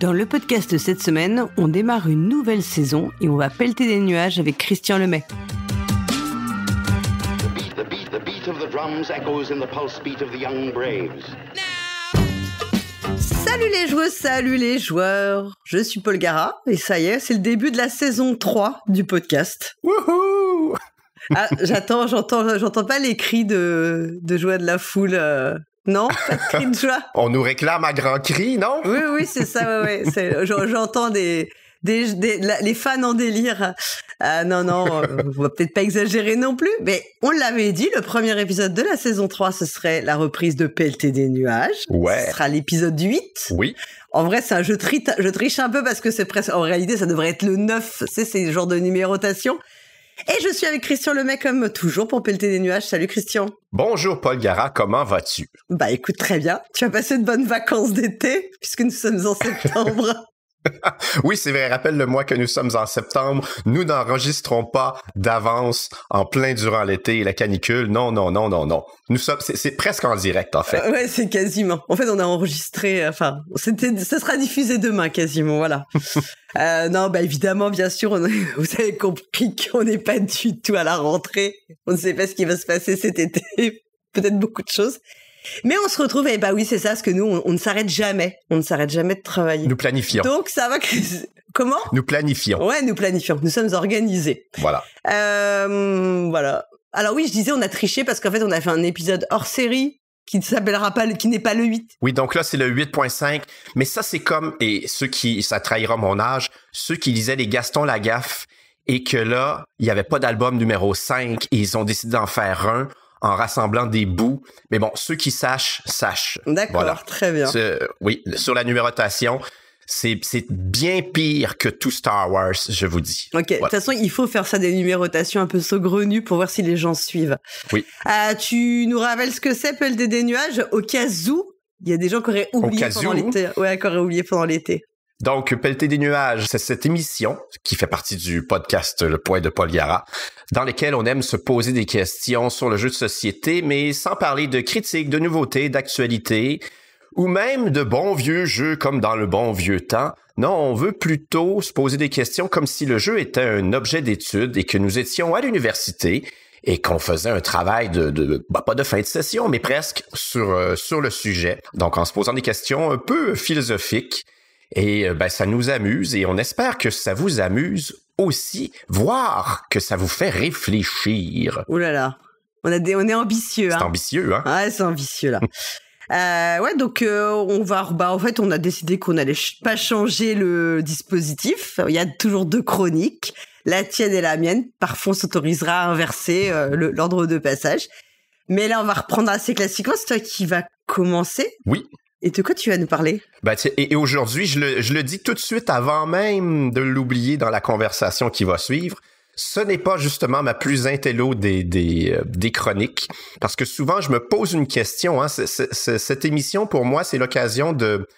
Dans le podcast de cette semaine, on démarre une nouvelle saison et on va pelleter des nuages avec Christian Lemay. The beat of the drums echoes in the pulse beat of the young braves. Salut les joueuses, salut les joueurs. Je suis Paul Gara et ça y est, c'est le début de la saison 3 du podcast. Wouhou! Ah, j'entends pas les cris de joie de la foule. Non, pas de cris de joie. On nous réclame à grands cris, non? Oui, c'est ça, ouais. J'entends les fans en délire. Non, on va peut-être pas exagérer non plus, mais on l'avait dit, le premier épisode de la saison 3, ce serait la reprise de Pelleter des nuages. Ouais. Ce sera l'épisode 8. Oui. En vrai, c'est un jeu je triche un peu parce que c'est presque, en réalité, ça devrait être le 9. C'est le genre de numérotation. Et je suis avec Christian Lemay comme toujours pour Pelleter des nuages. Salut Christian. Bonjour Paul Gara, comment vas-tu? Bah écoute, très bien. Tu as passé de bonnes vacances d'été puisque nous sommes en septembre. Oui, c'est vrai, rappelle-le-moi que nous sommes en septembre. Nous n'enregistrons pas d'avance en plein durant l'été et la canicule. Non. Nous sommes, c'est presque en direct, en fait. Ouais, c'est quasiment. En fait, on a enregistré, ça sera diffusé demain, quasiment, voilà. Non, bah, évidemment, bien sûr, vous avez compris qu'on n'est pas du tout à la rentrée. On ne sait pas ce qui va se passer cet été. Peut-être beaucoup de choses. Mais on se retrouve, et bah oui, c'est ça, parce que nous, on ne s'arrête jamais. On ne s'arrête jamais de travailler. Nous planifions. Donc, ça va. Comment? Nous planifions. Ouais, nous planifions. Nous sommes organisés. Voilà. Voilà. Alors oui, je disais, on a triché parce qu'en fait, on a fait un épisode hors série qui n'est pas le 8. Oui, donc là, c'est le 8.5. Mais ça, c'est comme, et ça trahira mon âge, ceux qui lisaient les Gaston Lagaffe et que là, il n'y avait pas d'album numéro 5 et ils ont décidé d'en faire un en rassemblant des bouts. Mais bon, ceux qui sachent. D'accord, voilà. Très bien. Oui, sur la numérotation, c'est bien pire que tout Star Wars, je vous dis. Ok, de toute façon, il faut faire ça des numérotations un peu saugrenues pour voir si les gens suivent. Oui. Tu nous rappelles ce que c'est, Pelleter des nuages, au cas où il y a des gens qui auraient oublié pendant l'été. Ouais, qui auraient oublié pendant l'été. Donc, Pelleter des nuages, c'est cette émission qui fait partie du podcast Le Point de Paul Gara, dans lequel on aime se poser des questions sur le jeu de société, mais sans parler de critiques, de nouveautés, d'actualité, ou même de bons vieux jeux comme dans le bon vieux temps. Non, on veut plutôt se poser des questions comme si le jeu était un objet d'étude et que nous étions à l'université et qu'on faisait un travail pas de fin de session, mais presque sur le sujet. Donc, en se posant des questions un peu philosophiques. Et ça nous amuse et on espère que ça vous amuse aussi, voire que ça vous fait réfléchir. Ouh là là, on est ambitieux. C'est ambitieux, hein? Ouais, c'est ambitieux, là. Ouais, donc on va... en fait, on a décidé qu'on n'allait pas changer le dispositif. Il y a toujours 2 chroniques, la tienne et la mienne. Parfois, on s'autorisera à inverser l'ordre de passage. Mais là, on va reprendre assez classiquement. C'est toi qui vas commencer. Oui. Et de quoi tu vas nous parler? Et aujourd'hui, je le dis tout de suite avant même de l'oublier dans la conversation qui va suivre. Ce n'est pas justement ma plus intello des chroniques, parce que souvent, je me pose une question. Hein, cette émission, pour moi, c'est l'occasion de...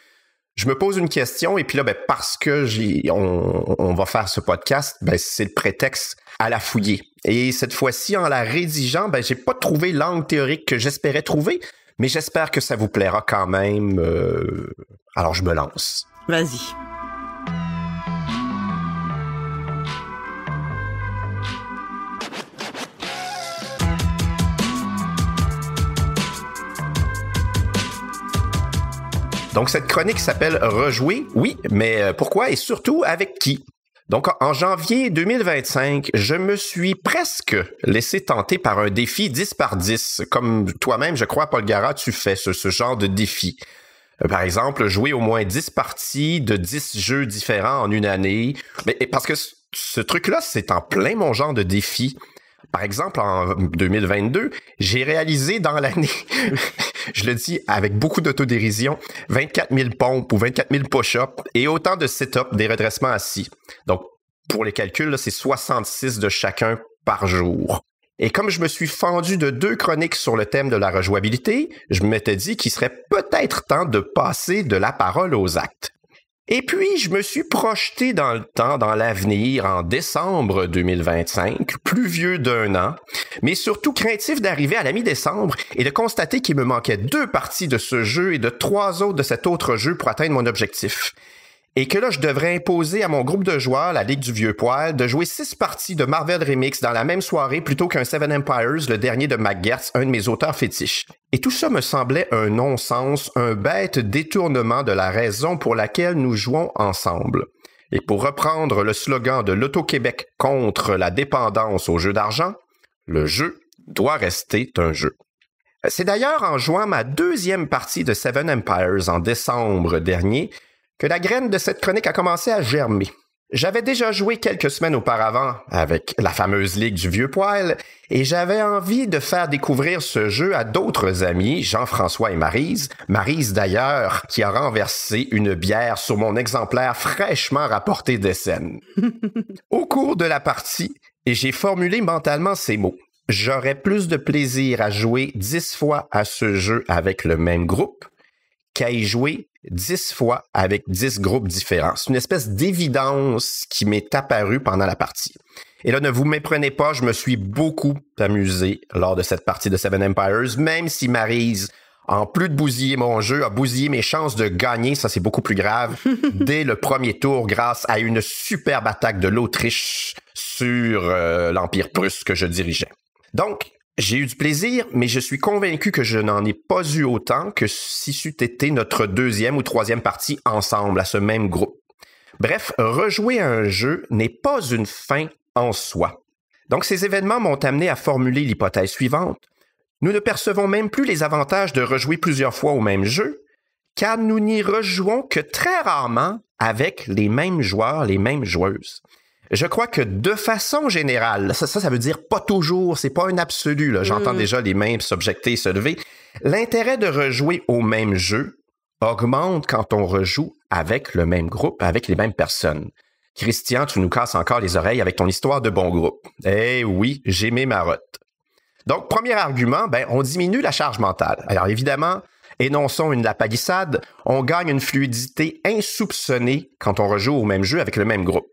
Je me pose une question et puis là, parce que on va faire ce podcast, c'est le prétexte à la fouiller. Et cette fois-ci, en la rédigeant, j'ai pas trouvé l'angle théorique que j'espérais trouver, mais j'espère que ça vous plaira quand même. Alors, je me lance. Vas-y. Donc, cette chronique s'appelle « Rejouer ». Oui, mais pourquoi et surtout avec qui? Donc, en janvier 2025, je me suis presque laissé tenter par un défi 10 par 10. Comme toi-même, je crois, Paul Gara, tu fais ce genre de défi. Par exemple, jouer au moins 10 parties de 10 jeux différents en une année. Mais parce que ce truc-là, c'est en plein mon genre de défi. Par exemple, en 2022, j'ai réalisé dans l'année, je le dis avec beaucoup d'autodérision, 24 000 pompes ou 24 000 push-ups et autant de sit-ups, des redressements assis. Donc, pour les calculs, là, c'est 66 de chacun par jour. Et comme je me suis fendu de 2 chroniques sur le thème de la rejouabilité, je m'étais dit qu'il serait peut-être temps de passer de la parole aux actes. Et puis, je me suis projeté dans le temps, dans l'avenir, en décembre 2025, plus vieux d'1 an, mais surtout craintif d'arriver à la mi-décembre et de constater qu'il me manquait 2 parties de ce jeu et de 3 autres de cet autre jeu pour atteindre mon objectif. et que là, je devrais imposer à mon groupe de joueurs, la Ligue du Vieux Poil, de jouer 6 parties de Marvel Remix dans la même soirée plutôt qu'un Seven Empires, le dernier de McGuertz, un de mes auteurs fétiches. Et tout ça me semblait un non-sens, un bête détournement de la raison pour laquelle nous jouons ensemble. Et pour reprendre le slogan de l'Auto-Québec contre la dépendance aux jeux d'argent, le jeu doit rester un jeu. C'est d'ailleurs en jouant ma 2e partie de Seven Empires en décembre dernier que la graine de cette chronique a commencé à germer. J'avais déjà joué quelques semaines auparavant avec la fameuse Ligue du Vieux Poil et j'avais envie de faire découvrir ce jeu à d'autres amis, Jean-François et Maryse. Maryse d'ailleurs, qui a renversé une bière sur mon exemplaire fraîchement rapporté d'Essen. Au cours de la partie, j'ai formulé mentalement ces mots. J'aurais plus de plaisir à jouer 10 fois à ce jeu avec le même groupe qu'à y jouer 10 fois avec 10 groupes différents. C'est une espèce d'évidence qui m'est apparue pendant la partie. Et là, ne vous méprenez pas, je me suis beaucoup amusé lors de cette partie de Seven Empires, même si Maryse, en plus de bousiller mon jeu, a bousillé mes chances de gagner, ça c'est beaucoup plus grave, dès le premier tour grâce à une superbe attaque de l'Autriche sur l'Empire prusse que je dirigeais. Donc, j'ai eu du plaisir, mais je suis convaincu que je n'en ai pas eu autant que si c'eût été notre 2e ou 3e partie ensemble, à ce même groupe. Bref, rejouer à un jeu n'est pas une fin en soi. Donc, ces événements m'ont amené à formuler l'hypothèse suivante. Nous ne percevons même plus les avantages de rejouer plusieurs fois au même jeu, car nous n'y rejouons que très rarement avec les mêmes joueurs, les mêmes joueuses. Je crois que de façon générale, ça veut dire pas toujours, c'est pas un absolu, là. J'entends déjà les mains s'objecter et se lever. L'intérêt de rejouer au même jeu augmente quand on rejoue avec le même groupe, avec les mêmes personnes. Christian, tu nous casses encore les oreilles avec ton histoire de bon groupe. Eh oui, j'ai mes marottes. Donc, premier argument, on diminue la charge mentale. Alors évidemment, énonçons la palissade, on gagne une fluidité insoupçonnée quand on rejoue au même jeu avec le même groupe.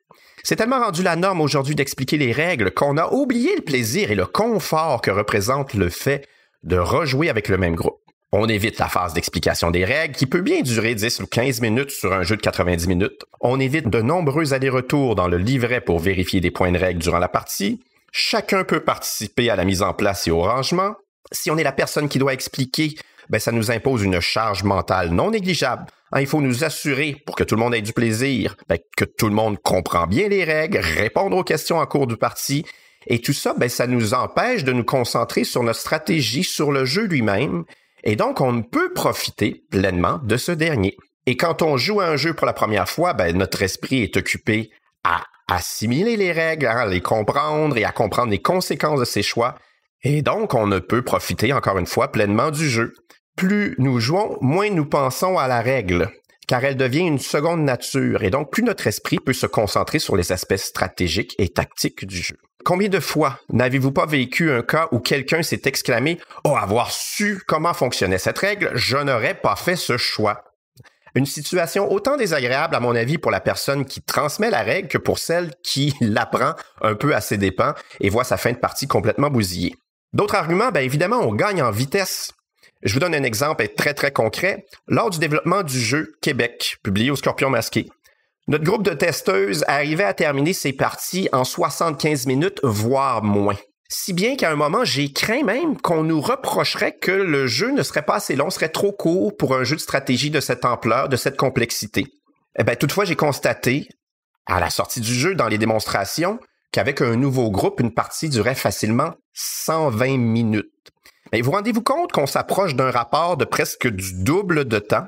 C'est tellement rendu la norme aujourd'hui d'expliquer les règles qu'on a oublié le plaisir et le confort que représente le fait de rejouer avec le même groupe. On évite la phase d'explication des règles qui peut bien durer 10 ou 15 minutes sur un jeu de 90 minutes. On évite de nombreux allers-retours dans le livret pour vérifier des points de règle durant la partie. Chacun peut participer à la mise en place et au rangement. Si on est la personne qui doit expliquer, ça nous impose une charge mentale non négligeable. Il faut nous assurer, pour que tout le monde ait du plaisir, que tout le monde comprend bien les règles, répondre aux questions en cours de partie. Et tout ça, ça nous empêche de nous concentrer sur notre stratégie, sur le jeu lui-même. Et donc, on ne peut profiter pleinement de ce dernier. Et quand on joue à un jeu pour la première fois, notre esprit est occupé à assimiler les règles, à les comprendre et à comprendre les conséquences de ses choix. Et donc, on ne peut profiter, encore une fois, pleinement du jeu. Plus nous jouons, moins nous pensons à la règle, car elle devient une seconde nature, et donc plus notre esprit peut se concentrer sur les aspects stratégiques et tactiques du jeu. Combien de fois n'avez-vous pas vécu un cas où quelqu'un s'est exclamé « Oh, avoir su comment fonctionnait cette règle, je n'aurais pas fait ce choix ». Une situation autant désagréable, à mon avis, pour la personne qui transmet la règle que pour celle qui l'apprend un peu à ses dépens et voit sa fin de partie complètement bousillée. D'autres arguments, évidemment, on gagne en vitesse. Je vous donne un exemple très, très concret. Lors du développement du jeu Québec, publié au Scorpion Masqué, notre groupe de testeuses arrivait à terminer ses parties en 75 minutes, voire moins. Si bien qu'à un moment, j'ai craint même qu'on nous reprocherait que le jeu ne serait pas assez long, serait trop court pour un jeu de stratégie de cette ampleur, de cette complexité. Toutefois, j'ai constaté, à la sortie du jeu, dans les démonstrations, qu'avec un nouveau groupe, une partie durait facilement 120 minutes. Mais vous rendez-vous compte qu'on s'approche d'un rapport de presque du double de temps,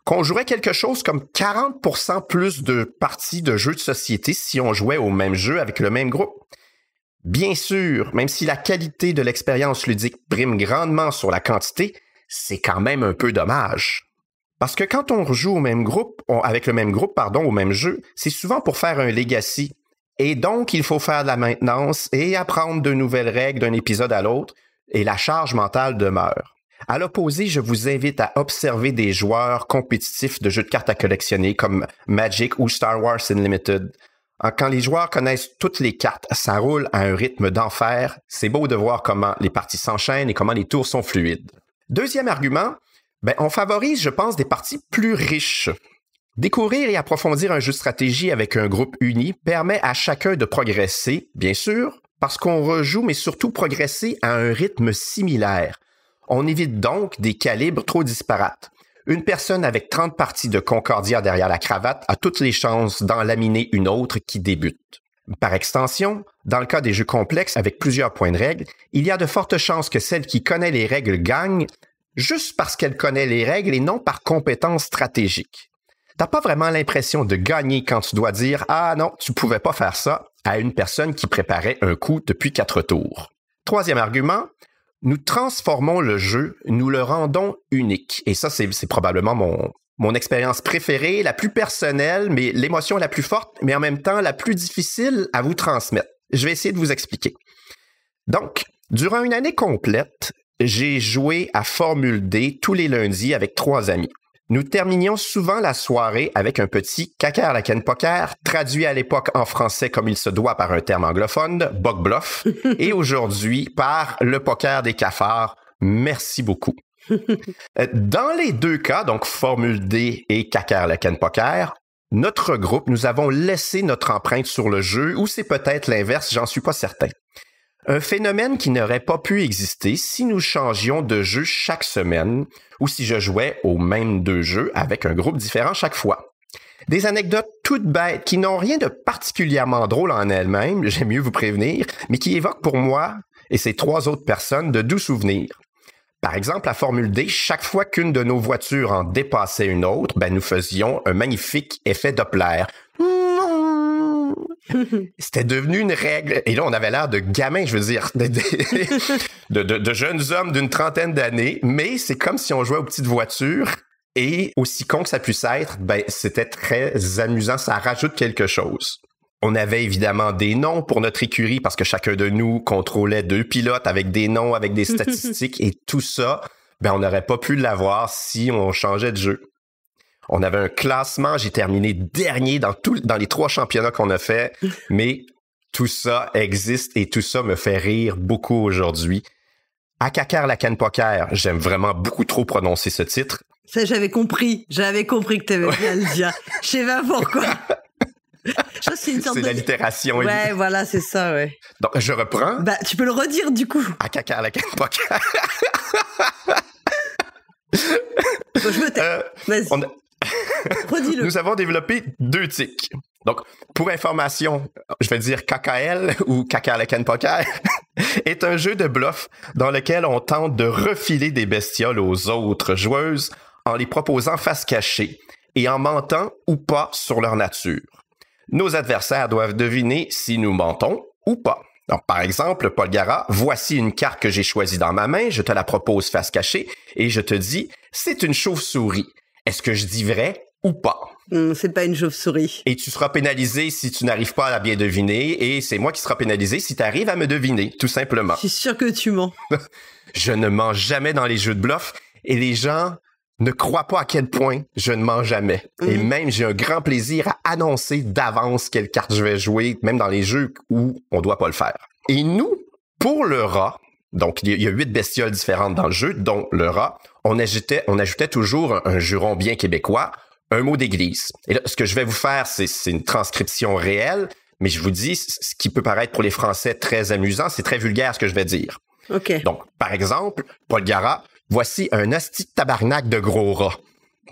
qu'on jouerait quelque chose comme 40% plus de parties de jeux de société si on jouait au même jeu avec le même groupe? Bien sûr, même si la qualité de l'expérience ludique prime grandement sur la quantité, c'est quand même un peu dommage. Parce que quand on rejoue au même groupe, avec le même groupe, au même jeu, c'est souvent pour faire un legacy. Et donc, il faut faire de la maintenance et apprendre de nouvelles règles d'un épisode à l'autre, et la charge mentale demeure. À l'opposé, je vous invite à observer des joueurs compétitifs de jeux de cartes à collectionner comme Magic ou Star Wars Unlimited. Quand les joueurs connaissent toutes les cartes, ça roule à un rythme d'enfer. C'est beau de voir comment les parties s'enchaînent et comment les tours sont fluides. Deuxième argument, on favorise, je pense, des parties plus riches. Découvrir et approfondir un jeu de stratégie avec un groupe uni permet à chacun de progresser, bien sûr, parce qu'on rejoue, mais surtout progresser à un rythme similaire. On évite donc des calibres trop disparates. Une personne avec 30 parties de Concordia derrière la cravate a toutes les chances d'en laminer une autre qui débute. Par extension, dans le cas des jeux complexes avec plusieurs points de règles, il y a de fortes chances que celle qui connaît les règles gagne juste parce qu'elle connaît les règles et non par compétence stratégique. T'as pas vraiment l'impression de gagner quand tu dois dire « Ah non, tu pouvais pas faire ça » à une personne qui préparait un coup depuis 4 tours. Troisième argument, nous transformons le jeu, nous le rendons unique. Et ça, c'est probablement mon expérience préférée, la plus personnelle, mais l'émotion la plus forte, mais en même temps la plus difficile à vous transmettre. Je vais essayer de vous expliquer. Donc, durant une année complète, j'ai joué à Formule D tous les lundis avec 3 amis. Nous terminions souvent la soirée avec un petit Kakerlaken Poker, traduit à l'époque en français comme il se doit par un terme anglophone, Bug Bluff, et aujourd'hui par le poker des cafards. Merci beaucoup. Dans les 2 cas, donc Formule D et Kakerlaken Poker, notre groupe, nous avons laissé notre empreinte sur le jeu, ou c'est peut-être l'inverse, j'en suis pas certain. Un phénomène qui n'aurait pas pu exister si nous changions de jeu chaque semaine ou si je jouais aux mêmes 2 jeux avec un groupe différent chaque fois. Des anecdotes toutes bêtes qui n'ont rien de particulièrement drôle en elles-mêmes, j'aime mieux vous prévenir, mais qui évoquent pour moi et ces 3 autres personnes de doux souvenirs. Par exemple, à Formule D, chaque fois qu'une de nos voitures en dépassait une autre, nous faisions un magnifique effet Doppler. C'était devenu une règle. Et là, on avait l'air de gamins, je veux dire, de jeunes hommes d'une 30aine d'années, mais c'est comme si on jouait aux petites voitures. Et aussi con que ça puisse être, c'était très amusant, ça rajoute quelque chose. On avait évidemment des noms pour notre écurie parce que chacun de nous contrôlait 2 pilotes avec des noms, avec des statistiques et tout ça, on n'aurait pas pu l'avoir si on changeait de jeu. On avait un classement, j'ai terminé dernier dans les 3 championnats qu'on a fait, mais tout ça existe et tout ça me fait rire beaucoup aujourd'hui. À Kakerlaken Poker, j'aime vraiment beaucoup trop prononcer ce titre. Ça, j'avais compris que t'aimais bien le dire. Je sais pas pourquoi. C'est l'allitération. Ouais, voilà, c'est ça, ouais. Donc, je reprends. Tu peux le redire, du coup. À Kakerlaken Poker. Bon, je me tais. Vas-y. Redis-le. Nous avons développé 2 tics. Donc, pour information, je vais dire KKL ou Kakerlaken Poker est un jeu de bluff dans lequel on tente de refiler des bestioles aux autres joueuses en les proposant face cachée et en mentant ou pas sur leur nature. Nos adversaires doivent deviner si nous mentons ou pas. Donc, par exemple, Paul Gara, voici une carte que j'ai choisie dans ma main, je te la propose face cachée et je te dis, c'est une chauve-souris. Est-ce que je dis vrai ou pas? C'est pas une chauve-souris. Et tu seras pénalisé si tu n'arrives pas à la bien deviner et c'est moi qui serai pénalisé si tu arrives à me deviner, tout simplement. Je suis sûr que tu mens. Je ne mens jamais dans les jeux de bluff et les gens ne croient pas à quel point je ne mens jamais. Et même, j'ai un grand plaisir à annoncer d'avance quelle carte je vais jouer, même dans les jeux où on doit pas le faire. Et nous, pour le rat, donc il y a 8 bestioles différentes dans le jeu, dont le rat, on ajoutait toujours un juron bien québécois, un mot d'église. Et là, ce que je vais vous faire, c'est une transcription réelle, mais je vous dis, ce qui peut paraître pour les Français très amusant, c'est très vulgaire ce que je vais dire. OK. Donc, par exemple, Paul Gara, voici un asti de tabarnak de gros rat.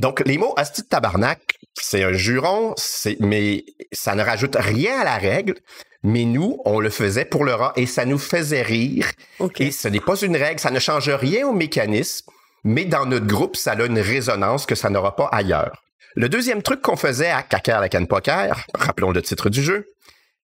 Donc, les mots asti de tabarnak, c'est un juron, mais ça ne rajoute rien à la règle, mais nous, on le faisait pour le rat et ça nous faisait rire. Okay. Et ce n'est pas une règle, ça ne change rien au mécanisme, mais dans notre groupe, ça a une résonance que ça n'aura pas ailleurs. Le deuxième truc qu'on faisait à Kakerlaken Poker, rappelons le titre du jeu,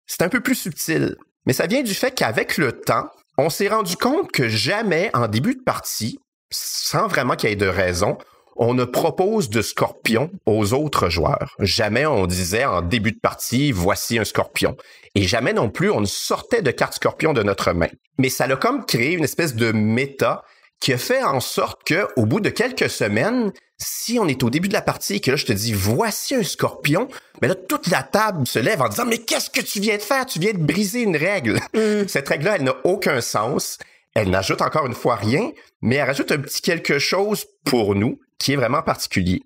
c'est un peu plus subtil, mais ça vient du fait qu'avec le temps, on s'est rendu compte que jamais, en début de partie, sans vraiment qu'il y ait de raison, on ne propose de scorpion aux autres joueurs. Jamais on disait en début de partie, voici un scorpion. Et jamais non plus on ne sortait de carte scorpion de notre main. Mais ça a comme créé une espèce de méta qui a fait en sorte qu'au bout de quelques semaines, si on est au début de la partie et que là je te dis voici un scorpion, mais là toute la table se lève en disant mais qu'est-ce que tu viens de faire? Tu viens de briser une règle. Cette règle-là, elle n'a aucun sens. Elle n'ajoute encore une fois rien, mais elle rajoute un petit quelque chose pour nous qui est vraiment particulier.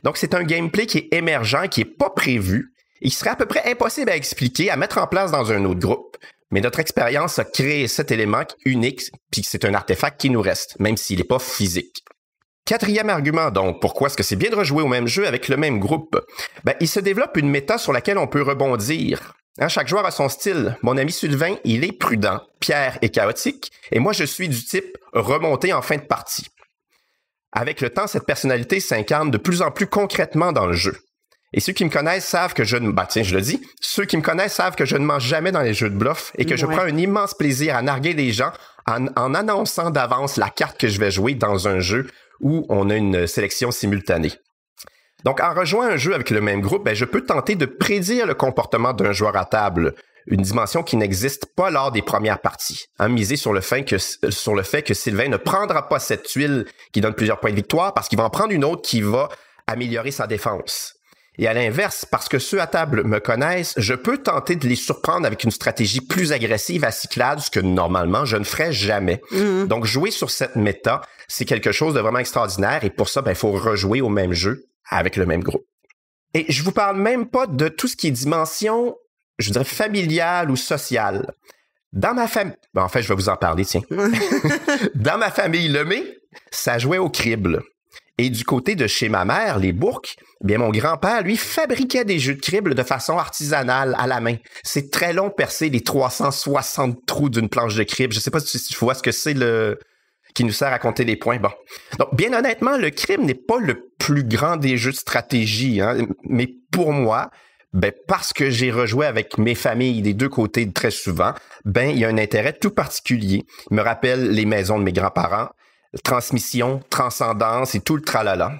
Donc, c'est un gameplay qui est émergent, qui est pas prévu, et qui serait à peu près impossible à expliquer, à mettre en place dans un autre groupe. Mais notre expérience a créé cet élément unique, puis c'est un artefact qui nous reste, même s'il n'est pas physique. Quatrième argument, donc, pourquoi est-ce que c'est bien de rejouer au même jeu avec le même groupe? Il se développe une méta sur laquelle on peut rebondir. Chaque joueur a son style. Mon ami Sylvain, il est prudent, Pierre est chaotique, et moi, je suis du type remonté en fin de partie. Avec le temps, cette personnalité s'incarne de plus en plus concrètement dans le jeu. Et ceux qui me connaissent savent que je ne... je le dis. Ceux qui me connaissent savent que je ne mange jamais dans les jeux de bluff et que je prends un immense plaisir à narguer les gens en annonçant d'avance la carte que je vais jouer dans un jeu où on a une sélection simultanée. Donc, en rejoignant un jeu avec le même groupe, je peux tenter de prédire le comportement d'un joueur à table, une dimension qui n'existe pas lors des premières parties. Miser sur le fait que Sylvain ne prendra pas cette tuile qui donne plusieurs points de victoire parce qu'il va en prendre une autre qui va améliorer sa défense. Et à l'inverse, parce que ceux à table me connaissent, je peux tenter de les surprendre avec une stratégie plus agressive à Cyclades, ce que normalement je ne ferais jamais. Donc, jouer sur cette méta, c'est quelque chose de vraiment extraordinaire et pour ça, il faut rejouer au même jeu avec le même groupe. Et je vous parle même pas de tout ce qui est dimension, je dirais, familiale ou sociale. Dans ma famille... en fait, je vais vous en parler, tiens. Dans ma famille Lemay, ça jouait au crible. Et du côté de chez ma mère, les Bourques, mon grand-père, lui, fabriquait des jeux de crible de façon artisanale à la main. C'est très long percer les 360 trous d'une planche de crible. Je sais pas si tu vois ce que c'est qui nous sert à compter les points. Bon. Donc, bien honnêtement, le crible n'est pas le plus grand des jeux de stratégie, mais pour moi, parce que j'ai rejoué avec mes familles des deux côtés très souvent, il y a un intérêt tout particulier. Il me rappelle les maisons de mes grands-parents, transmission, transcendance et tout le tralala.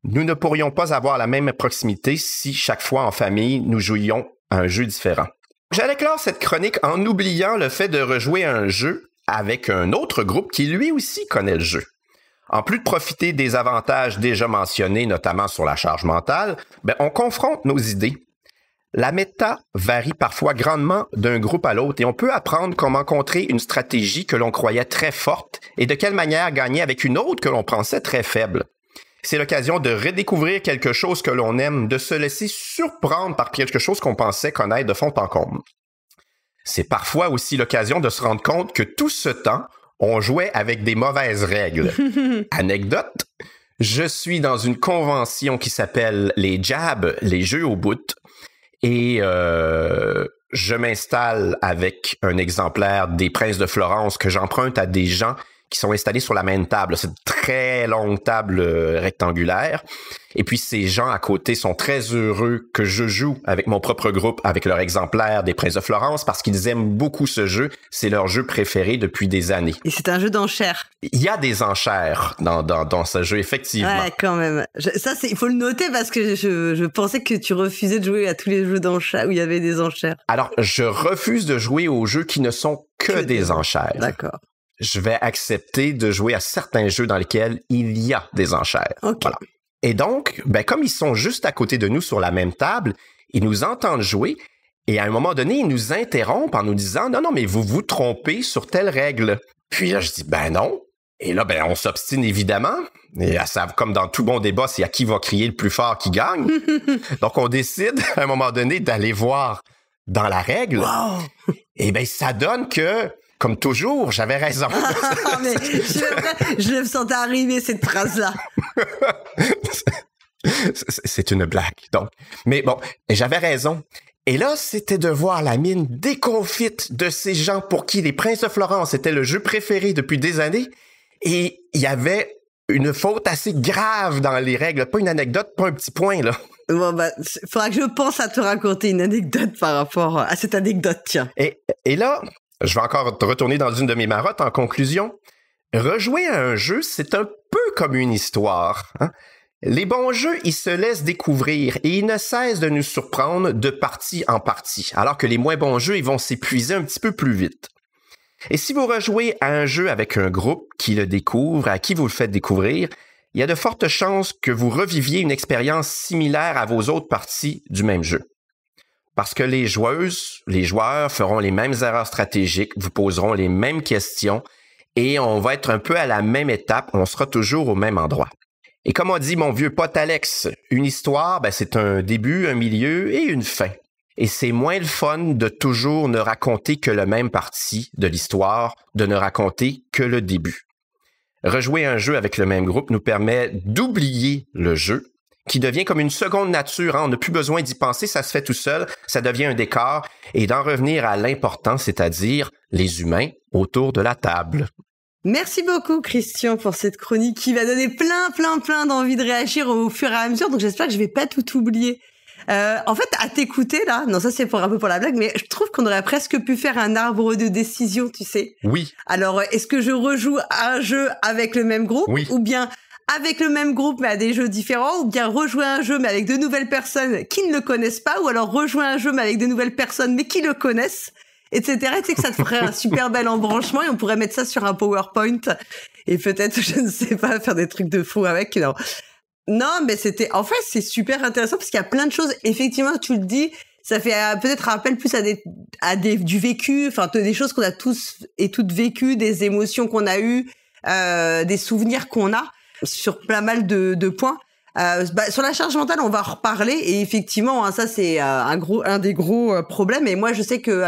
Nous ne pourrions pas avoir la même proximité si chaque fois en famille, nous jouions à un jeu différent. J'allais clore cette chronique en oubliant le fait de rejouer à un jeu avec un autre groupe qui lui aussi connaît le jeu. En plus de profiter des avantages déjà mentionnés, notamment sur la charge mentale, on confronte nos idées. La méta varie parfois grandement d'un groupe à l'autre et on peut apprendre comment contrer une stratégie que l'on croyait très forte et de quelle manière gagner avec une autre que l'on pensait très faible. C'est l'occasion de redécouvrir quelque chose que l'on aime, de se laisser surprendre par quelque chose qu'on pensait connaître de fond en comble. C'est parfois aussi l'occasion de se rendre compte que tout ce temps, on jouait avec des mauvaises règles. Anecdote, je suis dans une convention qui s'appelle les Jabs, les jeux au bout, et je m'installe avec un exemplaire des Princes de Florence que j'emprunte à des gens qui sont installés sur la même table. C'est une très longue table rectangulaire. Et puis, ces gens à côté sont très heureux que je joue avec mon propre groupe, avec leur exemplaire des Princes de Florence, parce qu'ils aiment beaucoup ce jeu. C'est leur jeu préféré depuis des années. Et c'est un jeu d'enchères. Il y a des enchères dans ce jeu, effectivement. Ouais, quand même. Il faut le noter parce que je pensais que tu refusais de jouer à tous les jeux d'enchères où il y avait des enchères. Alors, je refuse de jouer aux jeux qui ne sont que des enchères. D'accord. Je vais accepter de jouer à certains jeux dans lesquels il y a des enchères. Okay. Voilà. Et donc, comme ils sont juste à côté de nous sur la même table, ils nous entendent jouer et à un moment donné, ils nous interrompent en nous disant « Non, mais vous vous trompez sur telle règle. » Puis là, je dis « non. » Et là, on s'obstine évidemment. Et comme dans tout bon débat, c'est à qui va crier le plus fort qui gagne. Donc, on décide à un moment donné d'aller voir dans la règle. Wow. Et ça donne que... Comme toujours, j'avais raison. Mais je le sentais arriver, cette phrase-là. C'est une blague, donc. Mais bon, j'avais raison. Et là, c'était de voir la mine déconfite de ces gens pour qui les Princes de Florence était le jeu préféré depuis des années. Et il y avait une faute assez grave dans les règles. Pas une anecdote, pas un petit point, là. Bon, faudra que je pense à te raconter une anecdote par rapport à cette anecdote, tiens. Et là... Je vais encore retourner dans une de mes marottes en conclusion. Rejouer à un jeu, c'est un peu comme une histoire. Les bons jeux, ils se laissent découvrir et ils ne cessent de nous surprendre de partie en partie, alors que les moins bons jeux, ils vont s'épuiser un petit peu plus vite. Et si vous rejouez à un jeu avec un groupe qui le découvre, à qui vous le faites découvrir, il y a de fortes chances que vous reviviez une expérience similaire à vos autres parties du même jeu. Parce que les joueurs feront les mêmes erreurs stratégiques, vous poseront les mêmes questions et on va être un peu à la même étape, on sera toujours au même endroit. Et comme on dit mon vieux pote Alex, une histoire, c'est un début, un milieu et une fin. Et c'est moins le fun de toujours ne raconter que le même parti de l'histoire, de ne raconter que le début. Rejouer un jeu avec le même groupe nous permet d'oublier le jeu, qui devient comme une seconde nature. On n'a plus besoin d'y penser, ça se fait tout seul, ça devient un décor, et d'en revenir à l'important, c'est-à-dire les humains autour de la table. Merci beaucoup, Christian, pour cette chronique qui va donner plein d'envie de réagir au fur et à mesure. Donc, j'espère que je vais pas tout oublier. En fait, à t'écouter, là, non, ça c'est un peu pour la blague, mais je trouve qu'on aurait presque pu faire un arbre de décision, tu sais. Oui. Alors, est-ce que je rejoue un jeu avec le même groupe? Oui. Ou bien avec le même groupe, mais à des jeux différents? Ou bien rejouer un jeu, mais avec de nouvelles personnes qui ne le connaissent pas? Ou alors rejouer un jeu, mais avec de nouvelles personnes, mais qui le connaissent? Etc. Tu sais que ça te ferait un super bel embranchement et on pourrait mettre ça sur un PowerPoint et peut-être, je ne sais pas, faire des trucs de fou avec. Non, mais c'est super intéressant parce qu'il y a plein de choses. Effectivement, tu le dis, ça fait peut-être rappel plus du vécu, enfin, des choses qu'on a tous et toutes vécues, des émotions qu'on a eues, des souvenirs qu'on a sur pas mal de points. Sur la charge mentale, on va en reparler et effectivement, ça c'est un des gros problèmes. Et moi, je sais que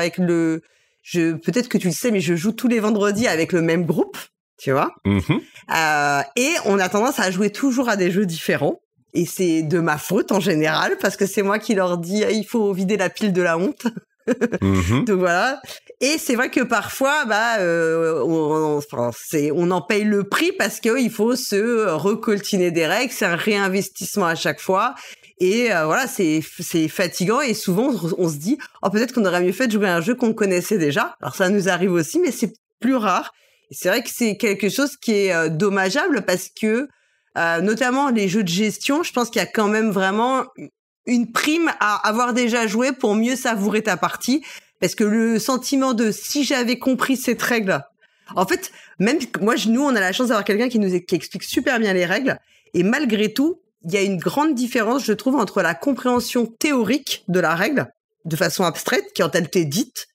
peut-être que tu le sais, mais je joue tous les vendredis avec le même groupe, tu vois. Mm-hmm. Et on a tendance à jouer toujours à des jeux différents. Et c'est de ma faute en général parce que c'est moi qui leur dis il faut vider la pile de la honte. Mm-hmm. Donc voilà. Et c'est vrai que parfois, on en paye le prix parce que il faut se recoltiner des règles. C'est un réinvestissement à chaque fois. Et voilà, c'est fatigant. Et souvent, on se dit, peut-être qu'on aurait mieux fait de jouer à un jeu qu'on connaissait déjà. Alors ça nous arrive aussi, mais c'est plus rare. Et c'est vrai que c'est quelque chose qui est dommageable parce que, notamment les jeux de gestion, je pense qu'il y a quand même vraiment une prime à avoir déjà joué pour mieux savourer ta partie. Parce que le sentiment de si j'avais compris cette règle, en fait, même nous, on a la chance d'avoir quelqu'un qui explique super bien les règles. Et malgré tout, il y a une grande différence, je trouve, entre la compréhension théorique de la règle, de façon abstraite, quand elle t'est dite,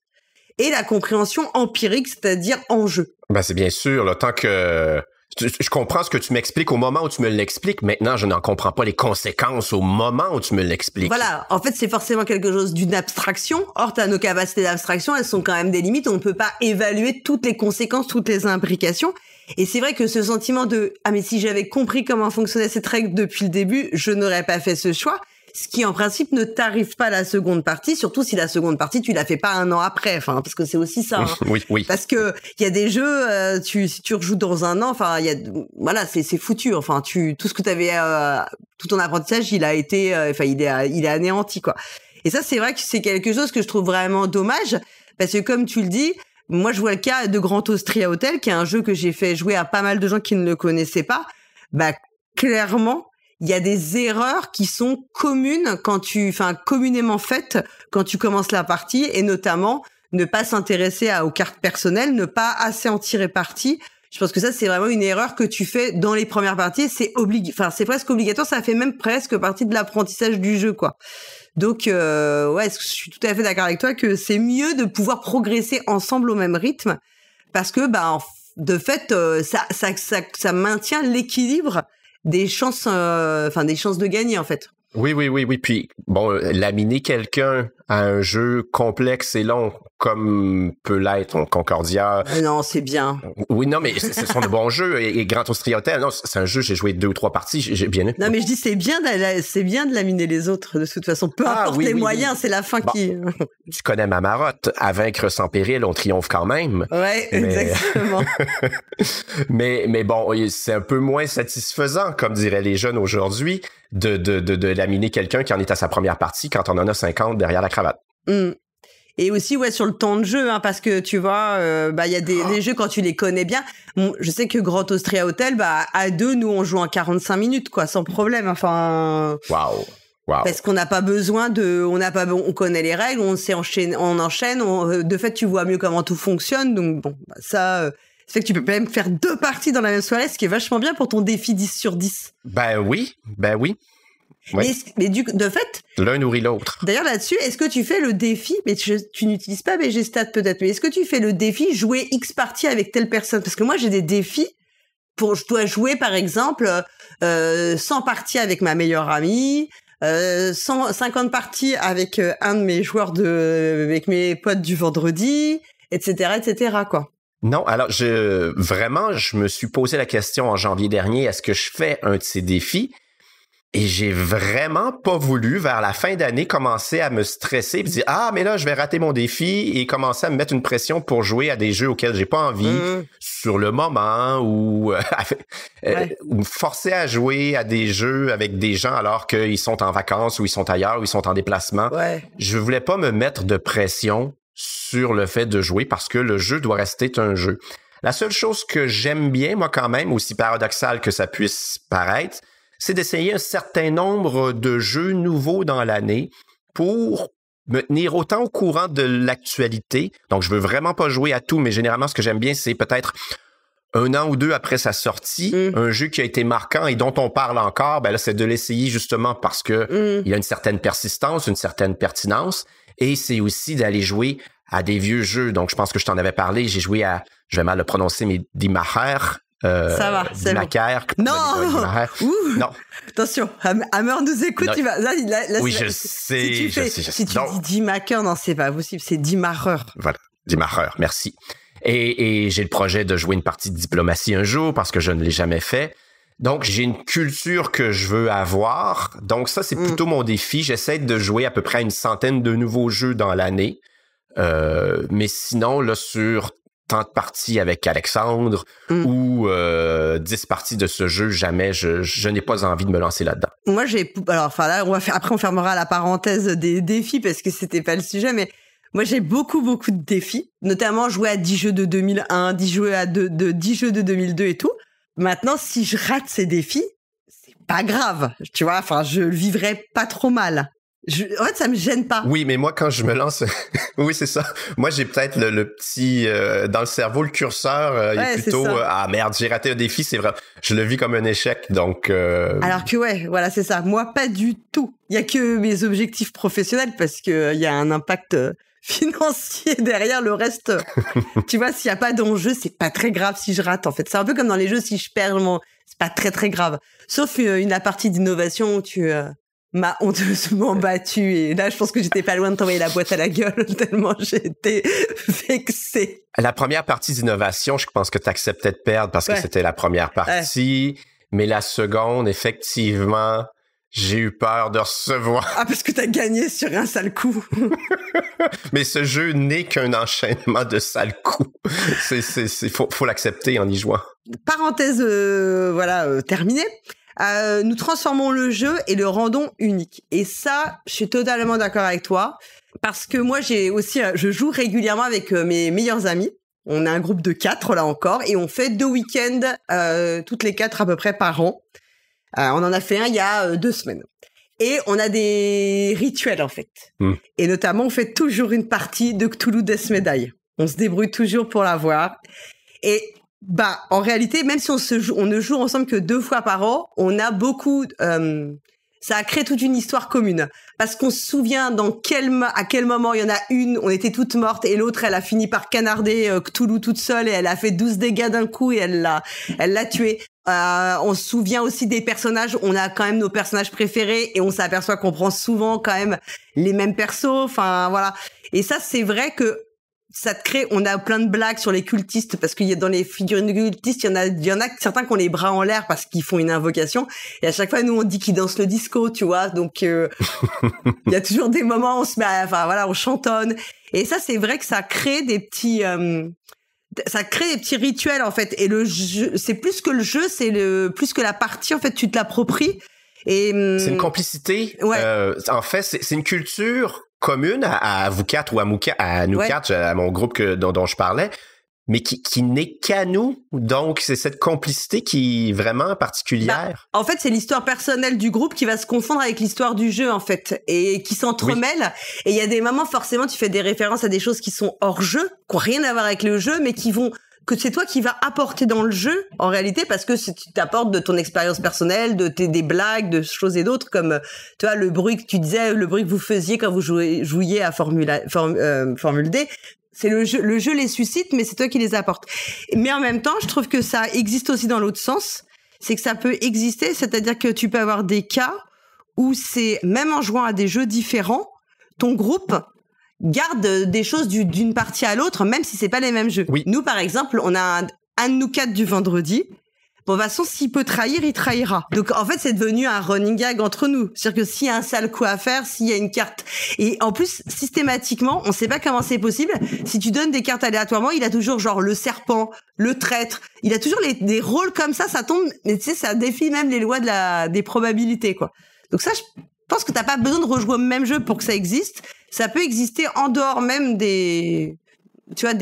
et la compréhension empirique, c'est-à-dire en jeu. C'est bien sûr, là, tant que je comprends ce que tu m'expliques au moment où tu me l'expliques. Maintenant, je n'en comprends pas les conséquences au moment où tu me l'expliques. Voilà. En fait, c'est forcément quelque chose d'une abstraction. Or, nos capacités d'abstraction, elles sont quand même des limites. On ne peut pas évaluer toutes les conséquences, toutes les imbrications. Et c'est vrai que ce sentiment de « Ah, mais si j'avais compris comment fonctionnait cette règle depuis le début, je n'aurais pas fait ce choix », ce qui, en principe, ne t'arrive pas la seconde partie, surtout si la seconde partie, tu la fais pas un an après, parce que c'est aussi ça. Oui. Parce que il y a des jeux, si tu rejoues dans un an, c'est foutu. Tout ce que t'avais, tout ton apprentissage, il a été, il est anéanti, quoi. Et ça, c'est vrai que c'est quelque chose que je trouve vraiment dommage, parce que comme tu le dis, moi, je vois le cas de Grand Austria Hotel, qui est un jeu que j'ai fait jouer à pas mal de gens qui ne le connaissaient pas. Clairement, il y a des erreurs qui sont communément faites quand tu commences la partie, et notamment ne pas s'intéresser aux cartes personnelles, ne pas assez en tirer parti. Je pense que ça, c'est vraiment une erreur que tu fais dans les premières parties. C'est presque obligatoire. Ça fait même presque partie de l'apprentissage du jeu, quoi. Donc, je suis tout à fait d'accord avec toi que c'est mieux de pouvoir progresser ensemble au même rythme, parce que, de fait, ça maintient l'équilibre des chances de gagner, en fait. Oui. Puis, laminer quelqu'un à un jeu complexe et long, comme peut l'être Concordia. Non, c'est bien. Oui, non, mais ce sont de bons jeux. Et Grand Austria Hotel, non, c'est un jeu, j'ai joué 2 ou 3 parties, j'ai bien aimé. Non, mais je dis, c'est bien de laminer les autres, de toute façon. Peu importe les moyens, c'est la fin qui... Tu connais ma marotte. À vaincre sans péril, on triomphe quand même. Ouais, exactement. mais c'est un peu moins satisfaisant, comme diraient les jeunes aujourd'hui, de laminer quelqu'un qui en est à sa première partie quand on en a 50 derrière la cravate. Et aussi, sur le temps de jeu, parce que tu vois, il y a des jeux quand tu les connais bien. Je sais que Grand Austria Hotel, à 2, nous, on joue en 45 minutes, quoi, sans problème. Waouh. Parce qu'on n'a pas besoin on connaît les règles, on enchaîne, de fait, tu vois mieux comment tout fonctionne. Donc, ça fait que tu peux même faire 2 parties dans la même soirée, ce qui est vachement bien pour ton défi 10 sur 10. Oui. Oui. Mais de fait... L'un nourrit l'autre. D'ailleurs, là-dessus, est-ce que tu fais le défi, mais tu n'utilises pas BG Stats peut-être, mais est-ce que tu fais le défi jouer X parties avec telle personne? Parce que moi, j'ai des défis je dois jouer, par exemple, 100 parties avec ma meilleure amie, 150 parties avec un de mes joueurs avec mes potes du vendredi, etc., quoi. Non, alors je me suis posé la question en janvier dernier, est-ce que je fais un de ces défis? Et j'ai vraiment pas voulu, vers la fin d'année, commencer à me stresser et dire « Ah, mais là, je vais rater mon défi » et commencer à me mettre une pression pour jouer à des jeux auxquels j'ai pas envie sur le moment ou me forcer à jouer à des jeux avec des gens alors qu'ils sont en vacances ou ils sont ailleurs ou ils sont en déplacement. Ouais. Je voulais pas me mettre de pression sur le fait de jouer parce que le jeu doit rester un jeu. La seule chose que j'aime bien, moi quand même, aussi paradoxal que ça puisse paraître, c'est d'essayer un certain nombre de jeux nouveaux dans l'année pour me tenir autant au courant de l'actualité. Donc, je veux vraiment pas jouer à tout, mais généralement, ce que j'aime bien, c'est peut-être 1 an ou 2 après sa sortie, un jeu qui a été marquant et dont on parle encore, ben là, c'est de l'essayer justement parce que il y a une certaine persistance, une certaine pertinence, et c'est aussi d'aller jouer à des vieux jeux. Donc, je pense que je t'en avais parlé, j'ai joué à, je vais mal le prononcer, mais Dimacher. Ça va, c'est bon. Non! Non! Attention, Hammer nous écoute, non. Tu vas... Là, oui, je sais. Si tu dis Dimacher, non, c'est pas possible, c'est Dimacher. Voilà, Dimacher, merci. Et j'ai le projet de jouer une partie de diplomatie un jour parce que je ne l'ai jamais fait. Donc, j'ai une culture que je veux avoir. Donc, ça, c'est plutôt mon défi. J'essaie de jouer à peu près à une centaine de nouveaux jeux dans l'année. Mais sinon, là, sur tant de parties avec Alexandre ou 10 parties de ce jeu, jamais je n'ai pas envie de me lancer là-dedans. Moi, là, après on fermera la parenthèse des défis parce que c'était pas le sujet, mais moi, j'ai beaucoup de défis, notamment jouer à 10 jeux de 2001, 10 jeux de 10 jeux de 2002 et tout. Maintenant, si je rate ces défis, c'est pas grave, tu vois, enfin, je le vivrai pas trop mal. En fait, ça me gêne pas. Oui, mais moi, quand je me lance... oui, c'est ça. Moi, j'ai peut-être le petit... dans le cerveau, le curseur, il est plutôt... ah merde, j'ai raté un défi, c'est vrai. Je le vis comme un échec, donc... Alors que voilà, c'est ça. Moi, pas du tout. Il y a que mes objectifs professionnels parce que il y a un impact financier derrière le reste. Tu vois, s'il y a pas d'enjeu, c'est pas très grave si je rate, en fait. C'est un peu comme dans les jeux, si je perds, c'est pas très, très grave. Sauf la partie d'innovation où tu... m'a honteusement battue et là je pense que j'étais pas loin de t'envoyer la boîte à la gueule tellement j'étais vexée. La première partie d'innovation, je pense que tu acceptais de perdre parce que c'était la première partie, mais la seconde, effectivement, j'ai eu peur de recevoir. Ah, parce que t'as gagné sur un sale coup. Mais ce jeu n'est qu'un enchaînement de sales coups. Faut l'accepter en y jouant. Parenthèse, terminée. Nous transformons le jeu et le rendons unique. Et ça, je suis totalement d'accord avec toi. Parce que moi, je joue régulièrement avec mes meilleurs amis. On a un groupe de 4, là encore. Et on fait 2 week-ends, toutes les 4 à peu près par an. On en a fait un il y a 2 semaines. Et on a des rituels, en fait. Et notamment, on fait toujours une partie de Cthulhu Death Medaille. On se débrouille toujours pour l'avoir. Et... en réalité, même si on ne joue ensemble que 2 fois par an, on a beaucoup, ça a créé toute une histoire commune. Parce qu'on se souvient à quel moment il y en a une, on était toutes mortes, et l'autre, elle a fini par canarder Cthulhu toute seule, et elle a fait 12 dégâts d'un coup, et elle l'a tué. On se souvient aussi des personnages, on a quand même nos personnages préférés, et on s'aperçoit qu'on prend souvent quand même les mêmes persos, enfin, voilà. Et ça, c'est vrai que ça te crée, on a plein de blagues sur les cultistes parce qu'il y a dans les figurines de cultistes, il y en a certains qui ont les bras en l'air parce qu'ils font une invocation et à chaque fois nous on dit qu'ils dansent le disco, tu vois. Donc il y a toujours des moments où on se met on chantonne et ça c'est vrai que ça crée des petits rituels en fait et le jeu, c'est plus que le jeu, c'est plus que la partie en fait, tu te l'appropries et c'est une complicité. En fait, c'est une culture commune à vous 4 ou à nous 4, à mon groupe dont je parlais, mais qui n'est qu'à nous. Donc, c'est cette complicité qui est vraiment particulière. En fait, c'est l'histoire personnelle du groupe qui va se confondre avec l'histoire du jeu, en fait, et qui s'entremêle. Oui. Et il y a des moments, forcément, tu fais des références à des choses qui sont hors jeu, qui n'ont rien à voir avec le jeu, mais que c'est toi qui vas apporter dans le jeu, en réalité, parce que tu t'apportes de ton expérience personnelle, des blagues, de choses et d'autres, comme, tu vois, le bruit que tu disais, le bruit que vous faisiez quand vous jouiez à Formule D. C'est le jeu les suscite, mais c'est toi qui les apportes. Mais en même temps, je trouve que ça existe aussi dans l'autre sens. C'est que ça peut exister, c'est-à-dire que tu peux avoir des cas où c'est, même en jouant à des jeux différents, ton groupe garde des choses d'une partie à l'autre, même si c'est pas les mêmes jeux. Oui. Nous, par exemple, on a un de nous 4 du vendredi. Bon, de toute façon, s'il peut trahir, il trahira. Donc, en fait, c'est devenu un running gag entre nous. C'est-à-dire que s'il y a un sale coup à faire, s'il y a une carte... Et en plus, systématiquement, on sait pas comment c'est possible. Si tu donnes des cartes aléatoirement, il a toujours genre le serpent, le traître. Il a toujours des rôles comme ça tombe... Mais tu sais, ça défie même les lois des probabilités, quoi. Donc ça, je pense que t'as pas besoin de rejouer au même jeu pour que ça existe. Ça peut exister en dehors même des... Tu vois,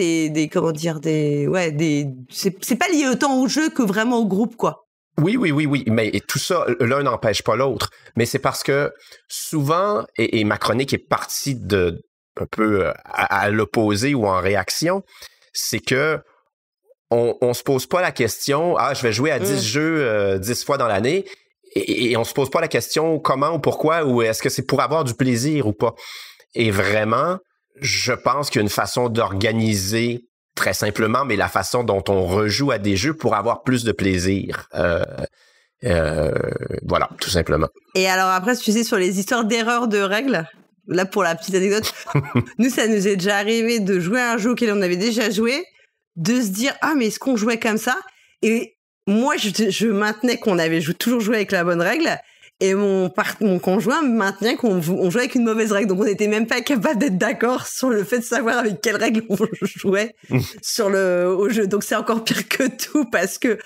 comment dire, c'est pas lié autant au jeu que vraiment au groupe, quoi. Oui, mais tout ça, l'un n'empêche pas l'autre. Mais c'est parce que souvent, et ma chronique est partie de un peu à l'opposé ou en réaction, c'est que on se pose pas la question, je vais jouer à 10 jeux 10 fois dans l'année, et on se pose pas la question comment ou pourquoi, ou est-ce que c'est pour avoir du plaisir ou pas. Et vraiment, je pense qu'il y a une façon d'organiser très simplement, mais la façon dont on rejoue à des jeux pour avoir plus de plaisir. Voilà, tout simplement. Et alors après, tu sais, sur les histoires d'erreurs de règles, là pour la petite anecdote, nous, ça nous est déjà arrivé de jouer à un jeu auquel on avait déjà joué, de se dire, mais est-ce qu'on jouait comme ça? Et moi, je maintenais qu'on avait toujours joué avec la bonne règle. Et mon conjoint maintenait qu'on jouait avec une mauvaise règle. Donc, on n'était même pas capable d'être d'accord sur le fait de savoir avec quelle règle on jouait au jeu. Donc, c'est encore pire que tout parce que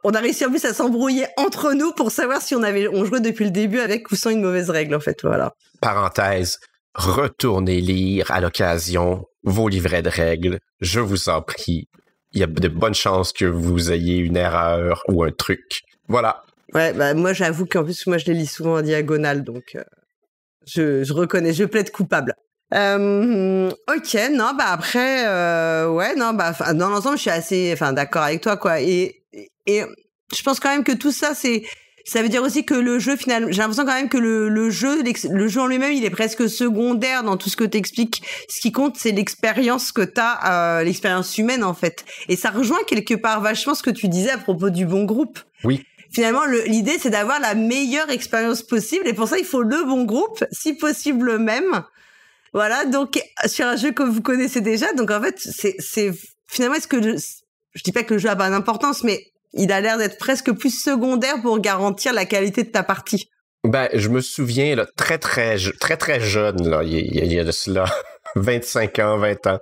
on a réussi en plus à s'embrouiller entre nous pour savoir si on jouait depuis le début avec ou sans une mauvaise règle, en fait. Voilà. Parenthèse, retournez lire à l'occasion vos livrets de règles. Je vous en prie. Il y a de bonnes chances que vous ayez une erreur ou un truc. Voilà. Ouais, moi j'avoue qu'en plus moi je les lis souvent en diagonale, donc je reconnais, je plaide coupable. Ok, non, après, dans l'ensemble je suis assez, d'accord avec toi, quoi. Et je pense quand même que tout ça, ça veut dire aussi que le jeu, finalement, j'ai l'impression quand même que le jeu en lui-même, il est presque secondaire dans tout ce que t'expliques. Ce qui compte, c'est l'expérience que t'as, l'expérience humaine en fait. Et ça rejoint quelque part vachement ce que tu disais à propos du bon groupe. Oui. Finalement, l'idée, c'est d'avoir la meilleure expérience possible. Et pour ça, il faut le bon groupe, si possible même. Voilà, donc, sur un jeu que vous connaissez déjà. Donc, en fait, c'est finalement, est-ce que je dis pas que le jeu a pas d'importance, mais il a l'air d'être presque plus secondaire pour garantir la qualité de ta partie. Je me souviens, là, très, très, très, très jeune, là, il y a de cela 25 ans, 20 ans.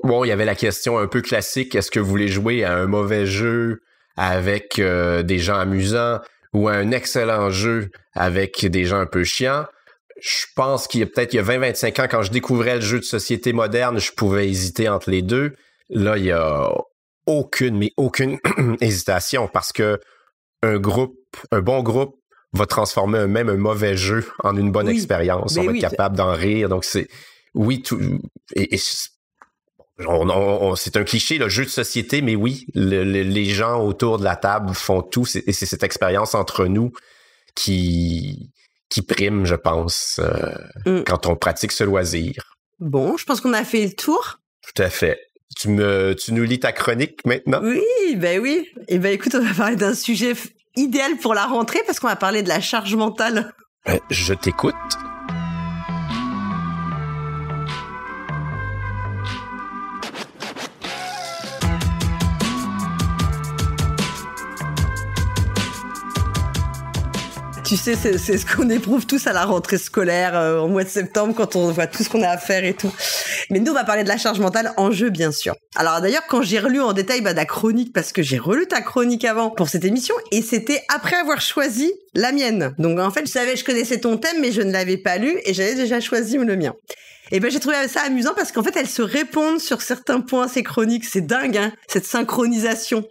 Bon, il y avait la question un peu classique, est-ce que vous voulez jouer à un mauvais jeu avec des gens amusants ou un excellent jeu avec des gens un peu chiants? Je pense qu'il y a 20-25 ans, quand je découvrais le jeu de société moderne, je pouvais hésiter entre les deux. Là, il y a aucune hésitation parce que un bon groupe va transformer même un mauvais jeu en une bonne expérience. On va être capable d'en rire. Donc, c'est c'est un cliché, le jeu de société, mais oui, les gens autour de la table font tout, et c'est cette expérience entre nous qui prime, je pense, quand on pratique ce loisir. Bon, je pense qu'on a fait le tour. Tout à fait. Tu nous lis ta chronique maintenant? Oui. Et écoute, on va parler d'un sujet idéal pour la rentrée parce qu'on va parler de la charge mentale. Je t'écoute. Tu sais, c'est ce qu'on éprouve tous à la rentrée scolaire en mois de septembre quand on voit tout ce qu'on a à faire et tout. Mais nous, on va parler de la charge mentale en jeu, bien sûr. Alors d'ailleurs, quand j'ai relu en détail ta chronique, parce que j'ai relu ta chronique avant pour cette émission, et c'était après avoir choisi la mienne. Donc en fait, je connaissais ton thème, mais je ne l'avais pas lu et j'avais déjà choisi le mien. Et j'ai trouvé ça amusant parce qu'en fait, elles se répondent sur certains points, ces chroniques. C'est dingue, hein, cette synchronisation.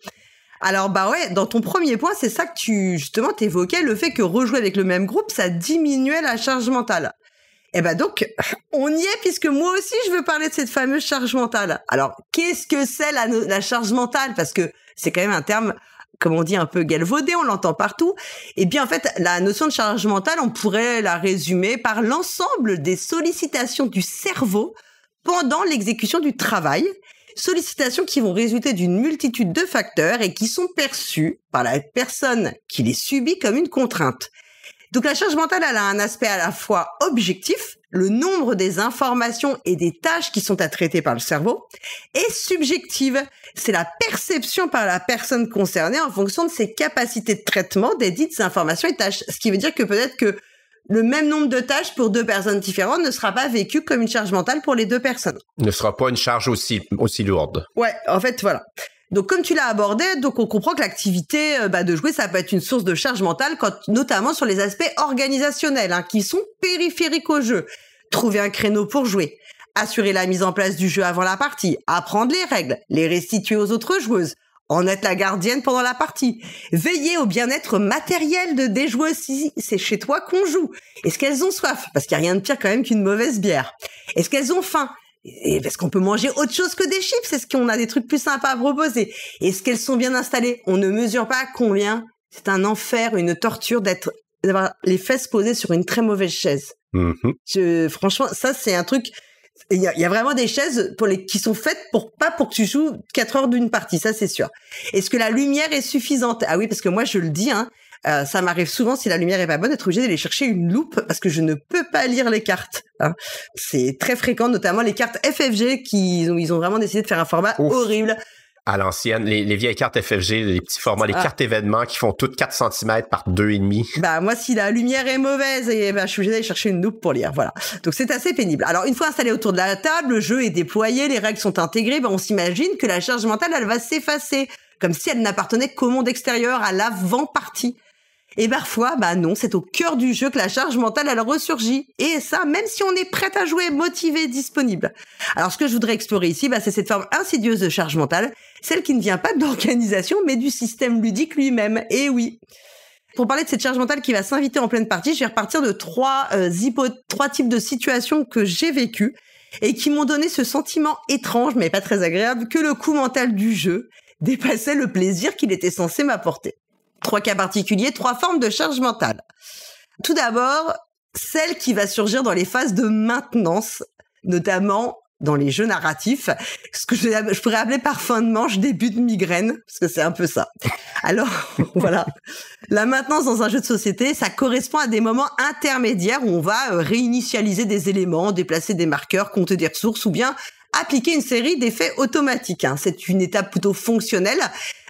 Alors dans ton premier point, c'est ça que t'évoquais, le fait que rejouer avec le même groupe, ça diminuait la charge mentale. Et donc, on y est puisque moi aussi, je veux parler de cette fameuse charge mentale. Alors, qu'est-ce que c'est la charge mentale? Parce que c'est quand même un terme, comme on dit, un peu galvaudé, on l'entend partout. Et bien, en fait, la notion de charge mentale, on pourrait la résumer par l'ensemble des sollicitations du cerveau pendant l'exécution du travail. Sollicitations qui vont résulter d'une multitude de facteurs et qui sont perçus par la personne qui les subit comme une contrainte. Donc la charge mentale, elle a un aspect à la fois objectif, le nombre des informations et des tâches qui sont à traiter par le cerveau, et subjective, c'est la perception par la personne concernée en fonction de ses capacités de traitement des dites informations et tâches. Ce qui veut dire que peut-être que le même nombre de tâches pour 2 personnes différentes ne sera pas vécu comme une charge mentale pour les 2 personnes. Ne sera pas une charge aussi lourde. Ouais, en fait, voilà. Donc, comme tu l'as abordé, donc on comprend que l'activité de jouer, ça peut être une source de charge mentale, notamment sur les aspects organisationnels, qui sont périphériques au jeu. Trouver un créneau pour jouer, assurer la mise en place du jeu avant la partie, apprendre les règles, les restituer aux autres joueuses, en être la gardienne pendant la partie, veiller au bien-être matériel des joueuses si c'est chez toi qu'on joue. Est-ce qu'elles ont soif? Parce qu'il n'y a rien de pire quand même qu'une mauvaise bière. Est-ce qu'elles ont faim? Et parce qu'on peut manger autre chose que des chips, est-ce qu'on a des trucs plus sympas à proposer? Est-ce qu'elles sont bien installées? On ne mesure pas combien c'est un enfer, une torture d'avoir les fesses posées sur une très mauvaise chaise. Franchement, ça c'est un truc. Il y a vraiment des chaises qui sont faites pas pour que tu joues 4 heures d'une partie, ça c'est sûr. Est-ce que la lumière est suffisante? Ah oui, parce que moi je le dis, ça m'arrive souvent, si la lumière est pas bonne, d'être obligée d'aller chercher une loupe parce que je ne peux pas lire les cartes. C'est très fréquent, notamment les cartes FFG ils ont vraiment décidé de faire un format horrible. À l'ancienne, les vieilles cartes FFG, les petits formats, les cartes événements qui font toutes 4 cm par 2,5. Bah, moi, si la lumière est mauvaise, je suis obligée d'aller chercher une loupe pour lire, voilà. Donc, c'est assez pénible. Alors, une fois installé autour de la table, le jeu est déployé, les règles sont intégrées, on s'imagine que la charge mentale, elle va s'effacer, comme si elle n'appartenait qu'au monde extérieur, à l'avant-partie. Et parfois, non, c'est au cœur du jeu que la charge mentale, elle ressurgit. Et ça, même si on est prête à jouer, motivé, disponible. Alors, ce que je voudrais explorer ici, c'est cette forme insidieuse de charge mentale, celle qui ne vient pas de l'organisation, mais du système ludique lui-même. Et oui. Pour parler de cette charge mentale qui va s'inviter en pleine partie, je vais repartir de 3 types de situations que j'ai vécues et qui m'ont donné ce sentiment étrange, mais pas très agréable, que le coût mental du jeu dépassait le plaisir qu'il était censé m'apporter. 3 cas particuliers, 3 formes de charge mentale. Tout d'abord, celle qui va surgir dans les phases de maintenance, notamment dans les jeux narratifs, ce que je pourrais appeler par fin de manche début de migraine, parce que c'est un peu ça. Alors, voilà. La maintenance dans un jeu de société, ça correspond à des moments intermédiaires où on va réinitialiser des éléments, déplacer des marqueurs, compter des ressources ou bien appliquer une série d'effets automatiques. C'est une étape plutôt fonctionnelle,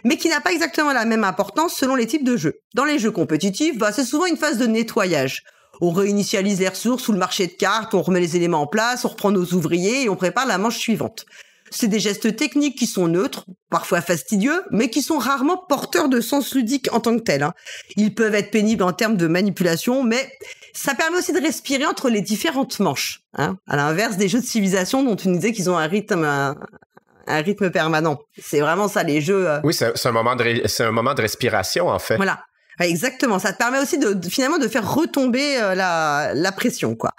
mais qui n'a pas exactement la même importance selon les types de jeux. Dans les jeux compétitifs, c'est souvent une phase de nettoyage. On réinitialise les ressources ou le marché de cartes, on remet les éléments en place, on reprend nos ouvriers et on prépare la manche suivante. C'est des gestes techniques qui sont neutres, parfois fastidieux, mais qui sont rarement porteurs de sens ludique en tant que tels. Ils peuvent être pénibles en termes de manipulation, mais ça permet aussi de respirer entre les différentes manches. À l'inverse des jeux de civilisation dont tu nous disais qu'ils ont un rythme permanent. C'est vraiment ça, les jeux. Oui, c'est un moment de respiration, en fait. Voilà. Ouais, exactement. Ça te permet aussi finalement de faire retomber la pression, quoi.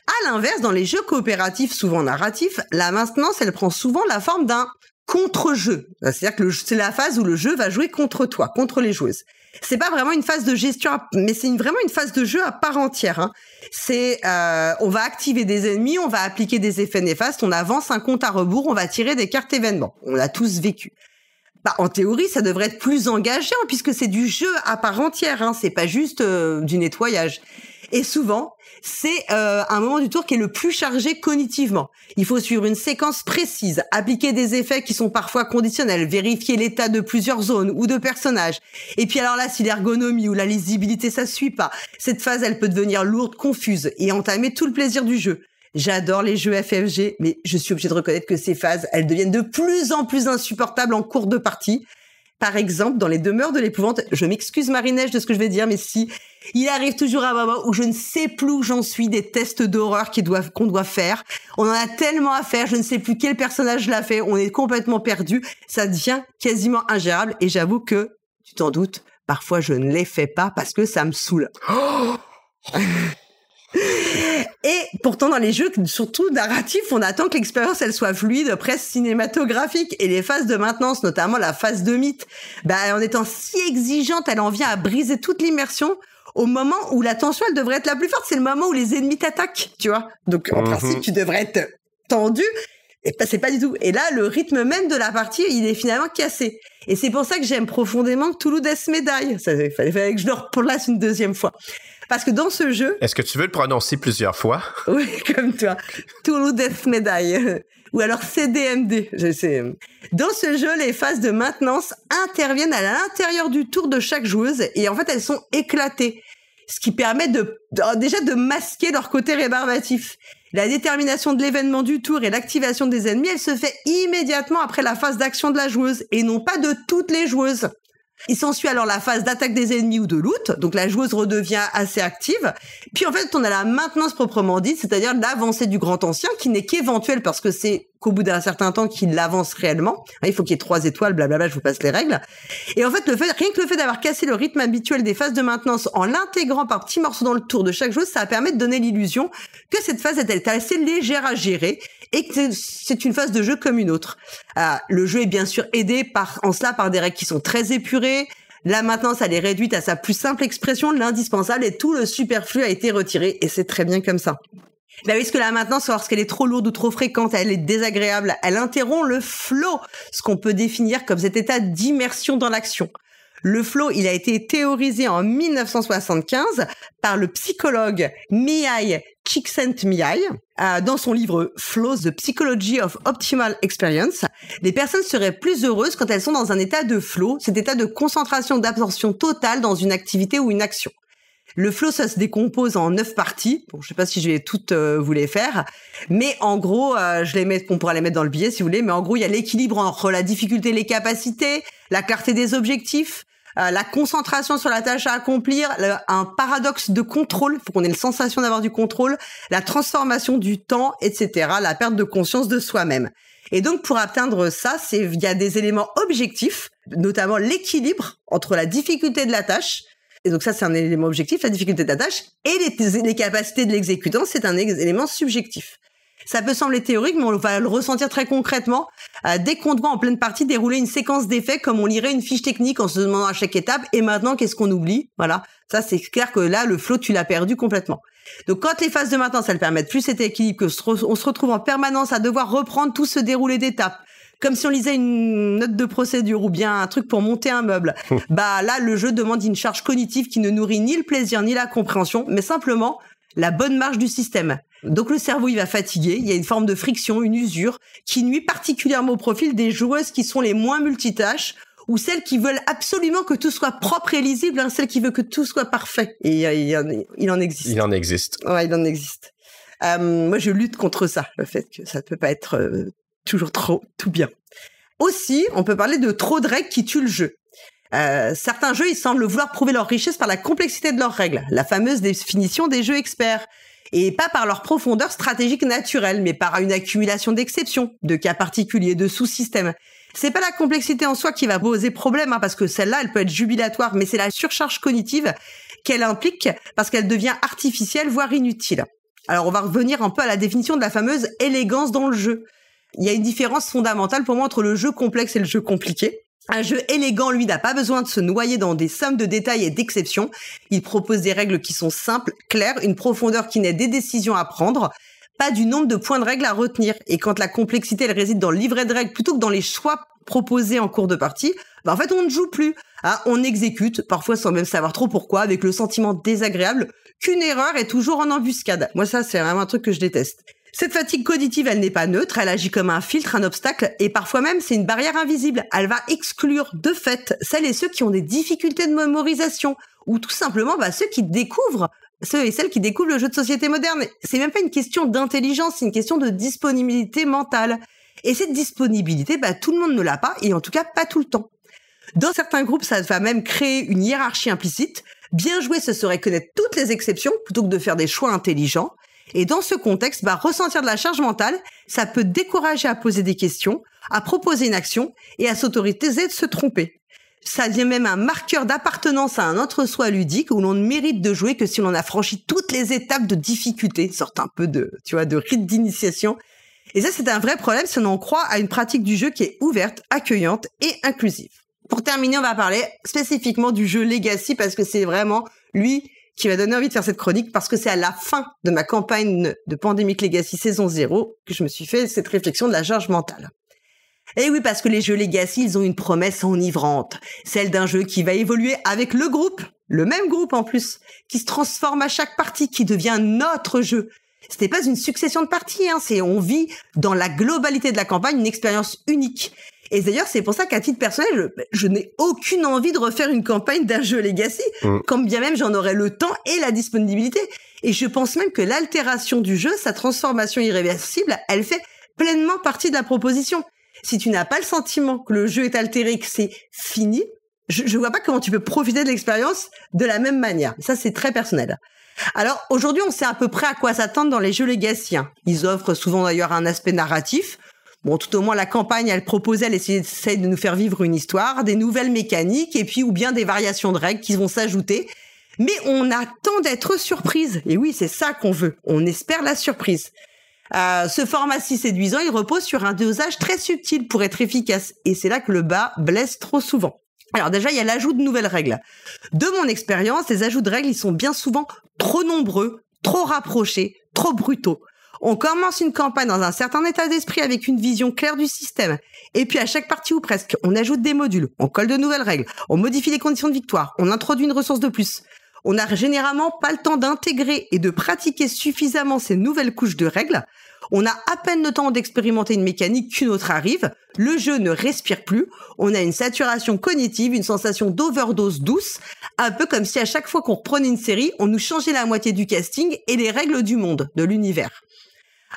À l'inverse, dans les jeux coopératifs, souvent narratifs, la maintenance, elle prend souvent la forme d'un contre-jeu. C'est-à-dire que c'est la phase où le jeu va jouer contre toi, contre les joueuses. C'est pas vraiment une phase de gestion, mais c'est vraiment une phase de jeu à part entière. On va activer des ennemis, on va appliquer des effets néfastes, on avance un compte à rebours, on va tirer des cartes événements. On l'a tous vécu. En théorie, ça devrait être plus engageant puisque c'est du jeu à part entière. C'est pas juste du nettoyage. Et souvent, c'est un moment du tour qui est le plus chargé cognitivement. Il faut suivre une séquence précise, appliquer des effets qui sont parfois conditionnels, vérifier l'état de plusieurs zones ou de personnages. Et puis alors là, si l'ergonomie ou la lisibilité, ça suit pas, cette phase, elle peut devenir lourde, confuse et entamer tout le plaisir du jeu. J'adore les jeux FFG, mais je suis obligée de reconnaître que ces phases, elles deviennent de plus en plus insupportables en cours de partie. Par exemple, dans les demeures de l'épouvante, je m'excuse Marie-Neige de ce que je vais dire, mais si, il arrive toujours un moment où je ne sais plus où j'en suis des tests d'horreur qu'on doit faire. On en a tellement à faire, je ne sais plus quel personnage l'a fait, on est complètement perdu. Ça devient quasiment ingérable et j'avoue que, tu t'en doutes, parfois je ne les fais pas parce que ça me saoule. Et pourtant, dans les jeux, surtout narratifs, on attend que l'expérience, elle soit fluide, presque cinématographique. Et les phases de maintenance, notamment la phase de mythe, en étant si exigeante, elle en vient à briser toute l'immersion au moment où la tension, elle devrait être la plus forte. C'est le moment où les ennemis t'attaquent, tu vois. Donc, en principe, tu devrais être tendu. Et c'est pas du tout. Et là, le rythme même de la partie, il est finalement cassé. Et c'est pour ça que j'aime profondément Cthulhu Death Medaille. Il fallait que je le replace une deuxième fois. Parce que dans ce jeu... Est-ce que tu veux le prononcer plusieurs fois? Oui, comme toi. Cthulhu Death Medaille. Ou alors CDMD. Dans ce jeu, les phases de maintenance interviennent à l'intérieur du tour de chaque joueuse. Et en fait, elles sont éclatées. Ce qui permet déjà de masquer leur côté rébarbatif. La détermination de l'événement du tour et l'activation des ennemis, elle se fait immédiatement après la phase d'action de la joueuse, et non pas de toutes les joueuses. Il s'ensuit alors la phase d'attaque des ennemis ou de loot, donc la joueuse redevient assez active. Puis en fait, on a la maintenance proprement dite, c'est-à-dire l'avancée du grand ancien, qui n'est qu'éventuelle parce que c'est qu'au bout d'un certain temps qu'il avance réellement. Il faut qu'il y ait 3 étoiles, blablabla, je vous passe les règles. Et en fait, rien que le fait d'avoir cassé le rythme habituel des phases de maintenance en l'intégrant par petits morceaux dans le tour de chaque joueuse, ça permet de donner l'illusion que cette phase est assez légère à gérer et que c'est une phase de jeu comme une autre. Le jeu est bien sûr aidé en cela par des règles qui sont très épurées. La maintenance, elle est réduite à sa plus simple expression, l'indispensable, et tout le superflu a été retiré, et c'est très bien comme ça. Ben oui, parce que la maintenance, lorsqu'elle est trop lourde ou trop fréquente, elle est désagréable, elle interrompt le flow, ce qu'on peut définir comme cet état d'immersion dans l'action. Le flow, il a été théorisé en 1975 par le psychologue Mihai Csikszentmihalyi dans son livre Flow, The Psychology of Optimal Experience. Les personnes seraient plus heureuses quand elles sont dans un état de flow, cet état de concentration, d'absorption totale dans une activité ou une action. Le flow, ça se décompose en 9 parties. Bon, je sais pas si je vais toutes vous les faire, mais en gros, on pourra les mettre dans le billet si vous voulez, mais en gros, il y a l'équilibre entre la difficulté et les capacités, la clarté des objectifs, la concentration sur la tâche à accomplir, un paradoxe de contrôle, il faut qu'on ait la sensation d'avoir du contrôle, la transformation du temps, etc., la perte de conscience de soi-même. Et donc, pour atteindre ça, il y a des éléments objectifs, notamment l'équilibre entre la difficulté de la tâche, et donc ça, c'est un élément objectif, la difficulté de la tâche, et les capacités de l'exécutant, c'est un élément subjectif. Ça peut sembler théorique, mais on va le ressentir très concrètement dès qu'on doit en pleine partie dérouler une séquence d'effets comme on lirait une fiche technique en se demandant à chaque étape, et maintenant, qu'est-ce qu'on oublie? Voilà, ça c'est clair que là, le flow, tu l'as perdu complètement. Donc quand les phases de maintenance, elles permettent plus cet équilibre, on se retrouve en permanence à devoir reprendre tout ce déroulé d'étapes, comme si on lisait une note de procédure ou bien un truc pour monter un meuble. Là, le jeu demande une charge cognitive qui ne nourrit ni le plaisir ni la compréhension, mais simplement la bonne marche du système. Donc le cerveau, il va fatiguer, il y a une forme de friction, une usure, qui nuit particulièrement au profil des joueuses qui sont les moins multitâches, ou celles qui veulent absolument que tout soit propre et lisible, celles qui veulent que tout soit parfait. Et il en existe. Il en existe. Ouais, il en existe. Moi, je lutte contre ça, le fait que ça ne peut pas être toujours tout bien. Aussi, on peut parler de trop de règles qui tuent le jeu. Certains jeux, ils semblent vouloir prouver leur richesse par la complexité de leurs règles, la fameuse définition des jeux experts, et pas par leur profondeur stratégique naturelle, mais par une accumulation d'exceptions, de cas particuliers, de sous-systèmes. C'est pas la complexité en soi qui va poser problème, parce que celle-là, elle peut être jubilatoire, mais c'est la surcharge cognitive qu'elle implique, parce qu'elle devient artificielle, voire inutile. Alors, on va revenir un peu à la définition de la fameuse élégance dans le jeu. Il y a une différence fondamentale pour moi entre le jeu complexe et le jeu compliqué. Un jeu élégant, lui, n'a pas besoin de se noyer dans des sommes de détails et d'exceptions. Il propose des règles qui sont simples, claires, une profondeur qui naît des décisions à prendre, pas du nombre de points de règles à retenir. Et quand la complexité, elle réside dans le livret de règles plutôt que dans les choix proposés en cours de partie, en fait, on ne joue plus. On exécute, parfois sans même savoir trop pourquoi, avec le sentiment désagréable qu'une erreur est toujours en embuscade. Moi, ça, c'est vraiment un truc que je déteste. Cette fatigue cognitive, elle n'est pas neutre, elle agit comme un filtre, un obstacle, et parfois même c'est une barrière invisible. Elle va exclure de fait celles et ceux qui ont des difficultés de mémorisation, ou tout simplement ceux et celles qui découvrent le jeu de société moderne. C'est même pas une question d'intelligence, c'est une question de disponibilité mentale. Et cette disponibilité, tout le monde ne l'a pas, et en tout cas pas tout le temps. Dans certains groupes, ça va même créer une hiérarchie implicite. Bien jouer, ce serait connaître toutes les exceptions, plutôt que de faire des choix intelligents. Et dans ce contexte, ressentir de la charge mentale, ça peut décourager à poser des questions, à proposer une action et à s'autoriser de se tromper. Ça devient même un marqueur d'appartenance à un entre-soi ludique où l'on ne mérite de jouer que si l'on a franchi toutes les étapes de difficulté, sorte un peu de rite d'initiation. Et ça, c'est un vrai problème si on en croit à une pratique du jeu qui est ouverte, accueillante et inclusive. Pour terminer, on va parler spécifiquement du jeu Legacy parce que c'est vraiment, lui, qui m'a donné envie de faire cette chronique parce que c'est à la fin de ma campagne de Pandemic Legacy saison 0 que je me suis fait cette réflexion de la charge mentale. Et oui, parce que les jeux Legacy, ils ont une promesse enivrante. Celle d'un jeu qui va évoluer avec le groupe, le même groupe en plus, qui se transforme à chaque partie, qui devient notre jeu. C'était pas une succession de parties, on vit dans la globalité de la campagne une expérience unique. Et d'ailleurs, c'est pour ça qu'à titre personnel, je n'ai aucune envie de refaire une campagne d'un jeu Legacy, quand bien même j'en aurais le temps et la disponibilité. Et je pense même que l'altération du jeu, sa transformation irréversible, elle fait pleinement partie de la proposition. Si tu n'as pas le sentiment que le jeu est altéré, que c'est fini, je vois pas comment tu peux profiter de l'expérience de la même manière. Ça, c'est très personnel. Alors, aujourd'hui, on sait à peu près à quoi s'attendre dans les jeux Legacy. Ils offrent souvent d'ailleurs un aspect narratif. Bon, tout au moins, la campagne, elle essaie de nous faire vivre une histoire, des nouvelles mécaniques, et puis ou bien des variations de règles qui vont s'ajouter. Mais on attend d'être surprise. Et oui, c'est ça qu'on veut. On espère la surprise. Ce format si séduisant, il repose sur un dosage très subtil pour être efficace. Et c'est là que le bas blesse trop souvent. Alors déjà, il y a l'ajout de nouvelles règles. De mon expérience, les ajouts de règles, ils sont bien souvent trop nombreux, trop rapprochés, trop brutaux. On commence une campagne dans un certain état d'esprit avec une vision claire du système. Et puis à chaque partie ou presque, on ajoute des modules, on colle de nouvelles règles, on modifie les conditions de victoire, on introduit une ressource de plus. On n'a généralement pas le temps d'intégrer et de pratiquer suffisamment ces nouvelles couches de règles. On a à peine le temps d'expérimenter une mécanique qu'une autre arrive. Le jeu ne respire plus. On a une saturation cognitive, une sensation d'overdose douce. Un peu comme si à chaque fois qu'on reprenait une série, on nous changeait la moitié du casting et les règles du monde, de l'univers.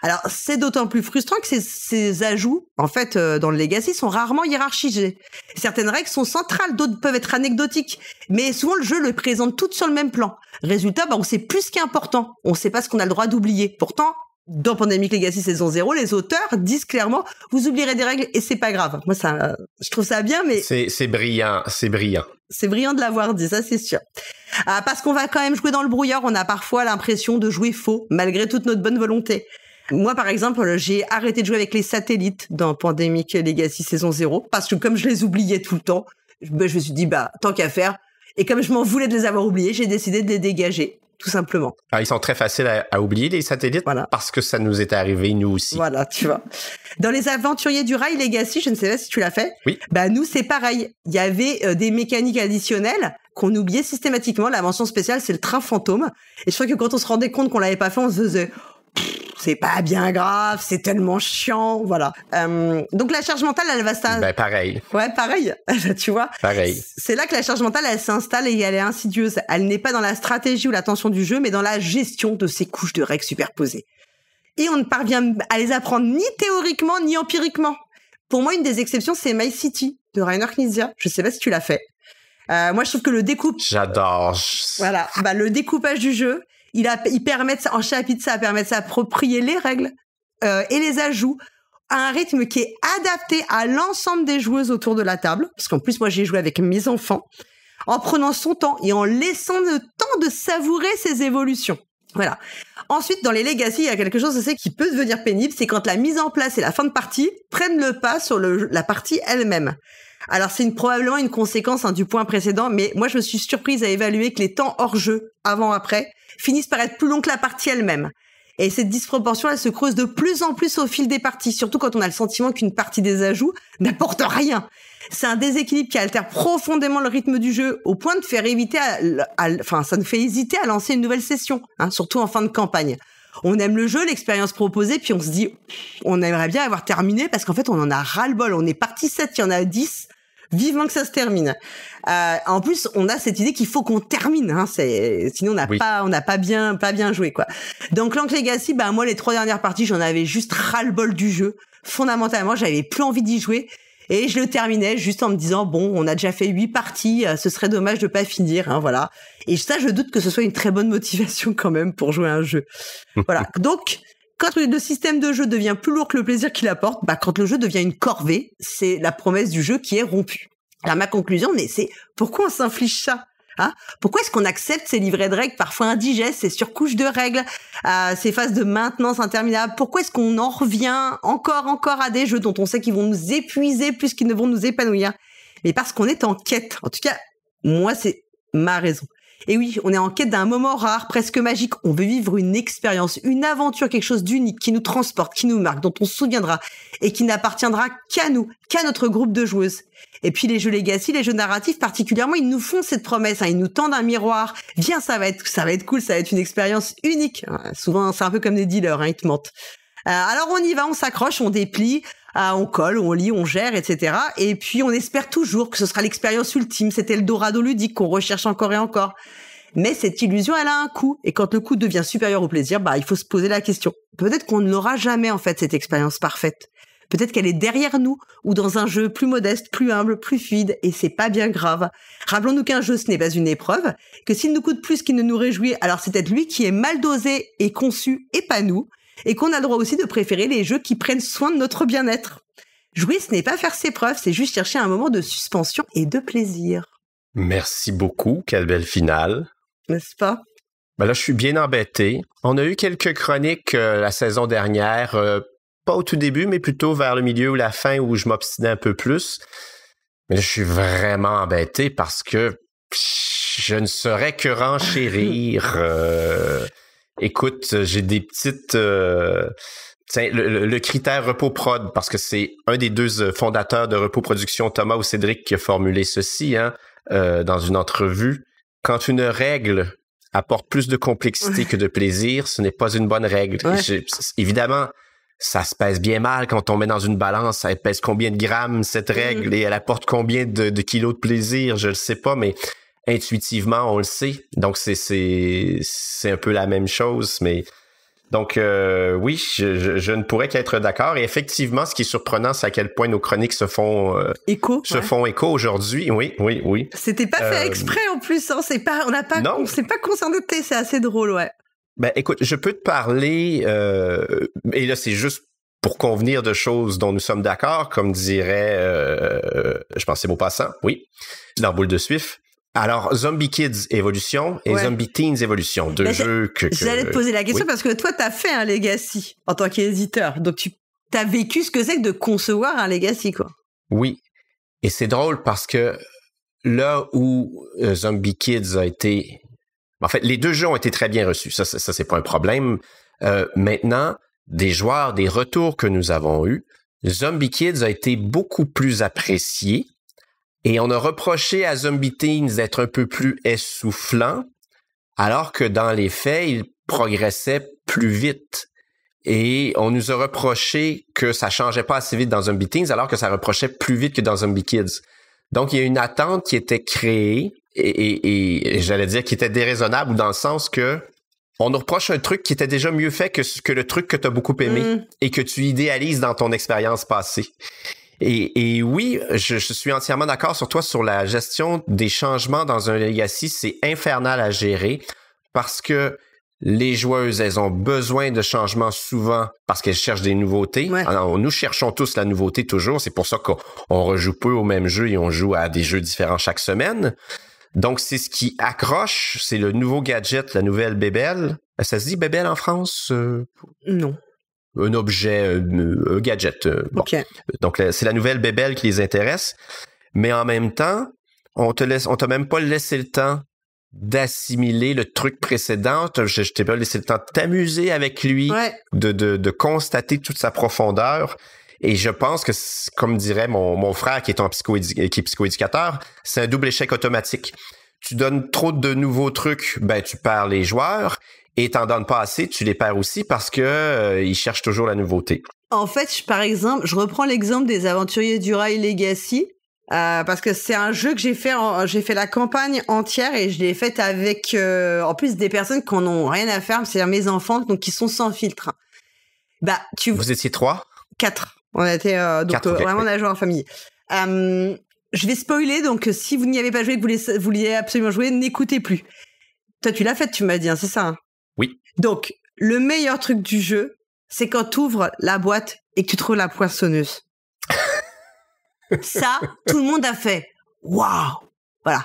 Alors, c'est d'autant plus frustrant que ces ajouts, en fait, dans le Legacy, sont rarement hiérarchisés. Certaines règles sont centrales, d'autres peuvent être anecdotiques. Mais souvent, le jeu les présente toutes sur le même plan. Résultat, on sait plus ce qui est important. On sait pas ce qu'on a le droit d'oublier. Pourtant, dans Pandemic Legacy saison 0, les auteurs disent clairement, vous oublierez des règles et c'est pas grave. Moi, ça, je trouve ça bien, mais... C'est brillant, c'est brillant. C'est brillant de l'avoir dit, ça c'est sûr. Parce qu'on va quand même jouer dans le brouillard, on a parfois l'impression de jouer faux, malgré toute notre bonne volonté. Moi, par exemple, j'ai arrêté de jouer avec les satellites dans Pandemic Legacy saison 0, parce que comme je les oubliais tout le temps, je me suis dit, tant qu'à faire. Et comme je m'en voulais de les avoir oubliés, j'ai décidé de les dégager, tout simplement. Ah, ils sont très faciles à oublier, les satellites, voilà. Parce que ça nous est arrivé, nous aussi. Voilà, tu vois. Dans les Aventuriers du Rail Legacy, je ne sais pas si tu l'as fait. Oui. Nous, c'est pareil. Il y avait des mécaniques additionnelles qu'on oubliait systématiquement. La mention spéciale, c'est le train fantôme. Et je crois que quand on se rendait compte qu'on l'avait pas fait, on se faisait... c'est pas bien grave, c'est tellement chiant, voilà. Donc la charge mentale, elle va s'installer. Pareil. Ouais, pareil, tu vois. Pareil. C'est là que la charge mentale, elle s'installe et elle est insidieuse. Elle n'est pas dans la stratégie ou la tension du jeu, mais dans la gestion de ces couches de règles superposées. Et on ne parvient à les apprendre ni théoriquement, ni empiriquement. Pour moi, une des exceptions, c'est My City, de Rainer Knizia. Je sais pas si tu l'as fait. Moi, je trouve que le J'adore. Voilà, le découpage du jeu, il permet en chapitre, ça permet de s'approprier les règles et les ajouts à un rythme qui est adapté à l'ensemble des joueuses autour de la table. Parce qu'en plus, moi, j'ai joué avec mes enfants, en prenant son temps et en laissant le temps de savourer ses évolutions. Voilà. Ensuite, dans les Legacy, il y a quelque chose qui peut devenir pénible, c'est quand la mise en place et la fin de partie prennent le pas sur la partie elle-même. Alors, c'est probablement une conséquence du point précédent, mais moi, je me suis surprise à évaluer que les temps hors jeu, avant-après, finissent par être plus longs que la partie elle-même. Et cette disproportion, elle se creuse de plus en plus au fil des parties, surtout quand on a le sentiment qu'une partie des ajouts n'apporte rien. C'est un déséquilibre qui altère profondément le rythme du jeu, au point de faire éviter ça nous fait hésiter à lancer une nouvelle session, surtout en fin de campagne. On aime le jeu, l'expérience proposée, puis on se dit, on aimerait bien avoir terminé, parce qu'en fait, on en a ras-le-bol. On est parti 7, il y en a 10. Vivement que ça se termine. En plus, on a cette idée qu'il faut qu'on termine, sinon on n'a pas bien joué, quoi. Donc, Clank Legacy, moi, les 3 dernières parties, j'en avais juste ras-le-bol du jeu. Fondamentalement, j'avais plus envie d'y jouer. Et je le terminais juste en me disant, on a déjà fait 8 parties, ce serait dommage de pas finir, voilà. Et ça, je doute que ce soit une très bonne motivation quand même pour jouer à un jeu. Voilà. Donc, quand le système de jeu devient plus lourd que le plaisir qu'il apporte, quand le jeu devient une corvée, c'est la promesse du jeu qui est rompue. Alors, ma conclusion, c'est pourquoi on s'inflige ça? Pourquoi est-ce qu'on accepte ces livrets de règles parfois indigestes, ces surcouches de règles, ces phases de maintenance interminables? Pourquoi est-ce qu'on en revient encore à des jeux dont on sait qu'ils vont nous épuiser plus qu'ils ne vont nous épanouir? Mais parce qu'on est en quête. En tout cas, moi, c'est ma raison. Et oui, on est en quête d'un moment rare, presque magique. On veut vivre une expérience, une aventure, quelque chose d'unique qui nous transporte, qui nous marque, dont on se souviendra et qui n'appartiendra qu'à nous, qu'à notre groupe de joueuses. Et puis les jeux Legacy, les jeux narratifs particulièrement, ils nous font cette promesse, ils nous tendent un miroir. Viens, ça va être cool, ça va être une expérience unique. Souvent, c'est un peu comme des dealers, ils te mentent. Alors on y va, on s'accroche, on déplie, on colle, on lit, on gère, etc. Et puis on espère toujours que ce sera l'expérience ultime, cet Eldorado ludique qu'on recherche encore et encore. Mais cette illusion, elle a un coût. Et quand le coût devient supérieur au plaisir, il faut se poser la question. Peut-être qu'on ne l'aura jamais, en fait, cette expérience parfaite. Peut-être qu'elle est derrière nous, ou dans un jeu plus modeste, plus humble, plus fluide, et c'est pas bien grave. Rappelons-nous qu'un jeu, ce n'est pas une épreuve, que s'il nous coûte plus qu'il ne nous réjouit, alors c'est peut-être lui qui est mal dosé et conçu, et pas nous, et qu'on a le droit aussi de préférer les jeux qui prennent soin de notre bien-être. Jouer, ce n'est pas faire ses preuves, c'est juste chercher un moment de suspension et de plaisir. Merci beaucoup, quelle belle finale. N'est-ce pas? Là, je suis bien embêté. On a eu quelques chroniques la saison dernière, pas au tout début, mais plutôt vers le milieu ou la fin où je m'obstinais un peu plus. Mais là, je suis vraiment embêté parce que je ne saurais que renchérir. Écoute, j'ai des petites... le critère Repos Prod, parce que c'est un des deux fondateurs de Repos Production, Thomas ou Cédric, qui a formulé ceci dans une entrevue. Quand une règle apporte plus de complexité que de plaisir, ce n'est pas une bonne règle. Évidemment, ça se pèse bien mal quand on met dans une balance. Elle pèse combien de grammes, cette règle, et elle apporte combien de kilos de plaisir, je le sais pas, mais intuitivement, on le sait. Donc, c'est un peu la même chose, mais... Donc, oui, je ne pourrais qu'être d'accord. Et effectivement, ce qui est surprenant, c'est à quel point nos chroniques se font écho aujourd'hui. Oui. C'était pas fait exprès en plus. On s'est pas concerté. C'est assez drôle, ouais. Écoute, je peux te parler, et là, c'est juste pour convenir de choses dont nous sommes d'accord, comme dirait, je pense que c'est Maupassant, oui, dans Boule de Suif. Alors, Zombie Kids Evolution et Zombie Teens Evolution, deux jeux que... J'allais te poser la question parce que toi, t'as fait un Legacy en tant qu'éditeur. Donc, t'as vécu ce que c'est que de concevoir un Legacy, quoi. Oui. Et c'est drôle parce que là où Zombie Kids a été... En fait, les deux jeux ont été très bien reçus. Ça c'est pas un problème. Maintenant, des retours que nous avons eus, Zombie Kids a été beaucoup plus apprécié. Et on a reproché à Zombie Teens d'être un peu plus essoufflant, alors que dans les faits, il progressait plus vite. Et on nous a reproché que ça changeait pas assez vite dans Zombie Teens, alors que ça reprochait plus vite que dans Zombie Kids. Donc, il y a une attente qui était créée, et j'allais dire qui était déraisonnable, dans le sens que on nous reproche un truc qui était déjà mieux fait que le truc que tu as beaucoup aimé et que tu idéalises dans ton expérience passée. Et oui, je suis entièrement d'accord sur toi sur la gestion des changements dans un Legacy. C'est infernal à gérer parce que les joueuses, elles ont besoin de changements souvent parce qu'elles cherchent des nouveautés. Ouais. Alors, nous cherchons tous la nouveauté toujours. C'est pour ça qu'on rejoue peu au même jeu et on joue à des jeux différents chaque semaine. Donc, c'est ce qui accroche. C'est le nouveau gadget, la nouvelle bébelle. Ça se dit bébelle en France? Non. Un objet, un gadget. Bon. Okay. Donc, c'est la nouvelle bébelle qui les intéresse. Mais en même temps, on t'a même pas laissé le temps d'assimiler le truc précédent. Je t'ai pas laissé le temps de t'amuser avec lui, de constater toute sa profondeur. Et je pense que, comme dirait mon frère qui est psychoéducateur, c'est un double échec automatique. Tu donnes trop de nouveaux trucs, tu perds les joueurs. Et t'en donnes pas assez, tu les perds aussi parce que ils cherchent toujours la nouveauté. En fait, par exemple, je reprends l'exemple des Aventuriers du Rail Legacy, parce que c'est un jeu que j'ai fait la campagne entière et je l'ai faite avec, en plus des personnes qui en ont rien à faire, c'est-à-dire mes enfants, donc qui sont sans filtre. Vous étiez 3? 4. On était vraiment on a joué en famille. Je vais spoiler, donc si vous n'y avez pas joué, que vous vouliez absolument jouer, n'écoutez plus. Toi, tu l'as fait, tu m'as dit, c'est ça, hein? Oui. Donc, le meilleur truc du jeu, c'est quand tu ouvres la boîte et que tu trouves la poinçonneuse. Ça, tout le monde a fait « Waouh !» Voilà.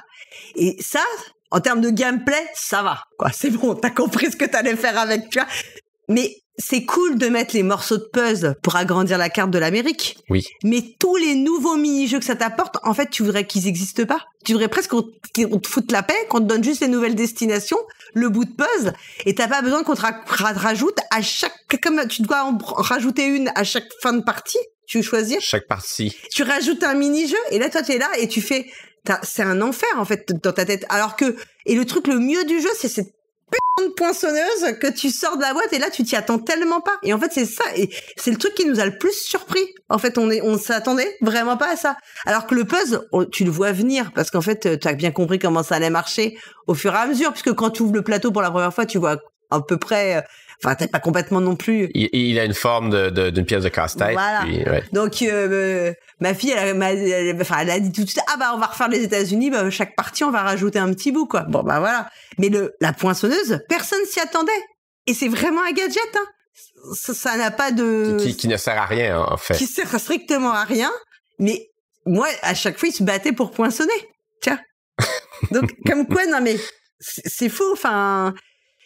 Et ça, en termes de gameplay, ça va. Quoi. C'est bon, t'as compris ce que t'allais faire avec, tu vois. Mais c'est cool de mettre les morceaux de puzzle pour agrandir la carte de l'Amérique. Oui. Mais tous les nouveaux mini-jeux que ça t'apporte, en fait, tu voudrais qu'ils n'existent pas. Tu voudrais presque qu'on te foute la paix, qu'on te donne juste les nouvelles destinations, le bout de puzzle, et t'as pas besoin qu'on te rajoute à chaque, comme tu dois en rajouter une à chaque fin de partie, tu veux choisir. Chaque partie. Tu rajoutes un mini-jeu, et là, toi, t'es là, et tu fais, c'est un enfer, en fait, dans ta tête. Alors que, et le truc le mieux du jeu, c'est cette de poinçonneuse que tu sors de la boîte et là tu t'y attends tellement pas, et en fait c'est ça, et c'est le truc qui nous a le plus surpris. En fait on s'attendait vraiment pas à ça, alors que le puzzle tu le vois venir, parce qu'en fait tu as bien compris comment ça allait marcher au fur et à mesure, puisque quand tu ouvres le plateau pour la première fois tu vois à peu près, enfin t'es pas complètement non plus, il a une forme d'une pièce de casse-tête. Voilà. Puis, ouais. Donc ma fille elle a dit tout de suite, on va refaire les États-Unis, chaque partie on va rajouter un petit bout, quoi. Bon voilà. Mais la poinçonneuse, personne s'y attendait, et c'est vraiment un gadget, hein. Ça n'a pas de qui ne sert à rien, en fait. Qui sert strictement à rien. Mais moi à chaque fois il se battait pour poinçonner. Tiens. Donc comme quoi, non mais c'est fou, enfin.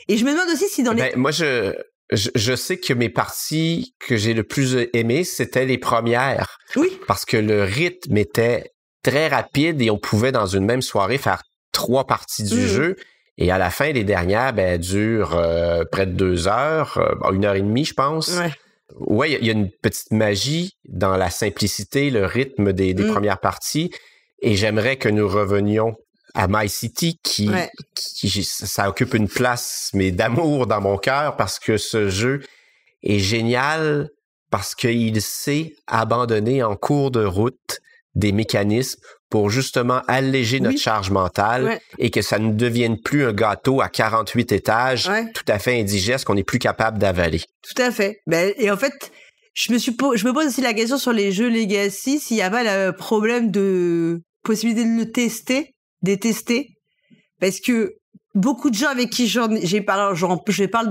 Et je me demande aussi si dans les... Moi, je sais que mes parties que j'ai le plus aimées, c'était les premières. Oui. Parce que le rythme était très rapide et on pouvait, dans une même soirée, faire 3 parties du jeu. Et à la fin, les dernières, durent près de 2 heures, 1h30, je pense. Ouais. Ouais, il y a une petite magie dans la simplicité, le rythme des premières parties. Et j'aimerais que nous revenions à My City, qui ça occupe une place, mais d'amour dans mon cœur, parce que ce jeu est génial, parce qu'il sait abandonner en cours de route des mécanismes pour justement alléger notre charge mentale, et que ça ne devienne plus un gâteau à 48 étages, tout à fait indigeste, qu'on n'est plus capable d'avaler. Tout à fait. Et en fait, je me pose aussi la question sur les jeux Legacy, s'il n'y a pas le problème de possibilité de le détester, parce que beaucoup de gens avec qui je parle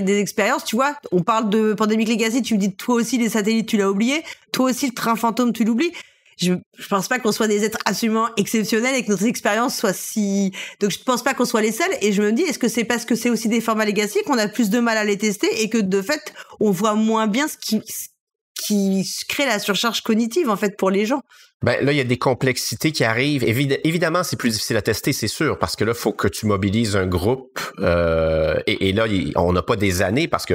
des expériences, tu vois, on parle de Pandemic Legacy, tu me dis toi aussi les satellites tu l'as oublié, toi aussi le train fantôme tu l'oublies. Je pense pas qu'on soit des êtres absolument exceptionnels et que notre expérience soit si... Donc je pense pas qu'on soit les seuls, et je me dis, est-ce que c'est parce que c'est aussi des formats Legacy qu'on a plus de mal à les tester, et que de fait on voit moins bien ce qui crée la surcharge cognitive en fait pour les gens. Là, il y a des complexités qui arrivent. Évidemment, c'est plus difficile à tester, c'est sûr, parce que là, il faut que tu mobilises un groupe. Et là, on n'a pas des années, parce que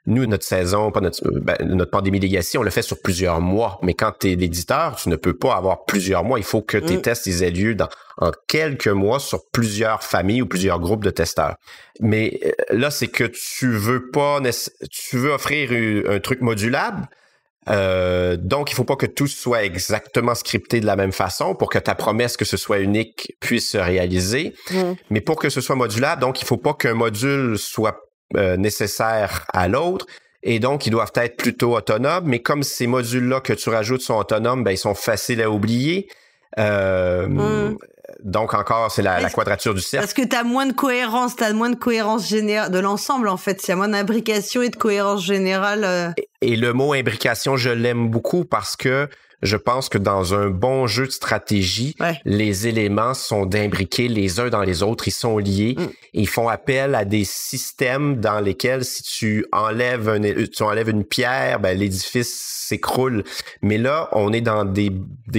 nous, notre saison, notre Pandémie Legacy, on le fait sur plusieurs mois. Mais quand tu es l'éditeur, tu ne peux pas avoir plusieurs mois. Il faut que tes tests aient lieu en quelques mois sur plusieurs familles ou plusieurs groupes de testeurs. Mais là, c'est que tu veux offrir un truc modulable. Donc, il faut pas que tout soit exactement scripté de la même façon pour que ta promesse que ce soit unique puisse se réaliser. Mais pour que ce soit modulable, donc, il faut pas qu'un module soit nécessaire à l'autre. Et donc, ils doivent être plutôt autonomes. Mais comme ces modules-là que tu rajoutes sont autonomes, ils sont faciles à oublier. Donc, encore, c'est la quadrature du cercle. Parce que t'as moins de cohérence générale de l'ensemble, en fait. Il y a moins d'imbrication et de cohérence générale. Et le mot imbrication, je l'aime beaucoup, parce que je pense que dans un bon jeu de stratégie, les éléments sont d'imbriquer les uns dans les autres. Ils sont liés. Ils font appel à des systèmes dans lesquels, si tu enlèves une pierre, l'édifice s'écroule. Mais là, on est dans des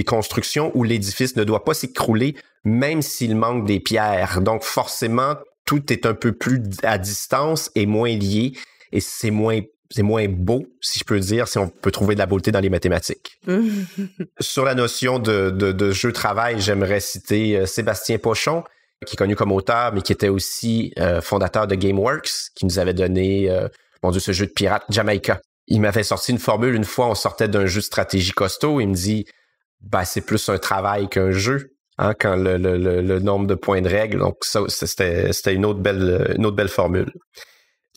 constructions où l'édifice ne doit pas s'écrouler, même s'il manque des pierres. Donc, forcément, tout est un peu plus à distance et moins lié. Et c'est moins beau, si je peux dire, si on peut trouver de la beauté dans les mathématiques. Sur la notion de jeu-travail, j'aimerais citer Sébastien Pochon, qui est connu comme auteur, mais qui était aussi fondateur de GameWorks, qui nous avait donné, ce jeu de pirate, Jamaica. Il m'avait sorti une formule une fois, on sortait d'un jeu de stratégie costaud, il me dit, c'est plus un travail qu'un jeu. Quand le nombre de points de règle. Donc, ça, c'était une autre belle formule.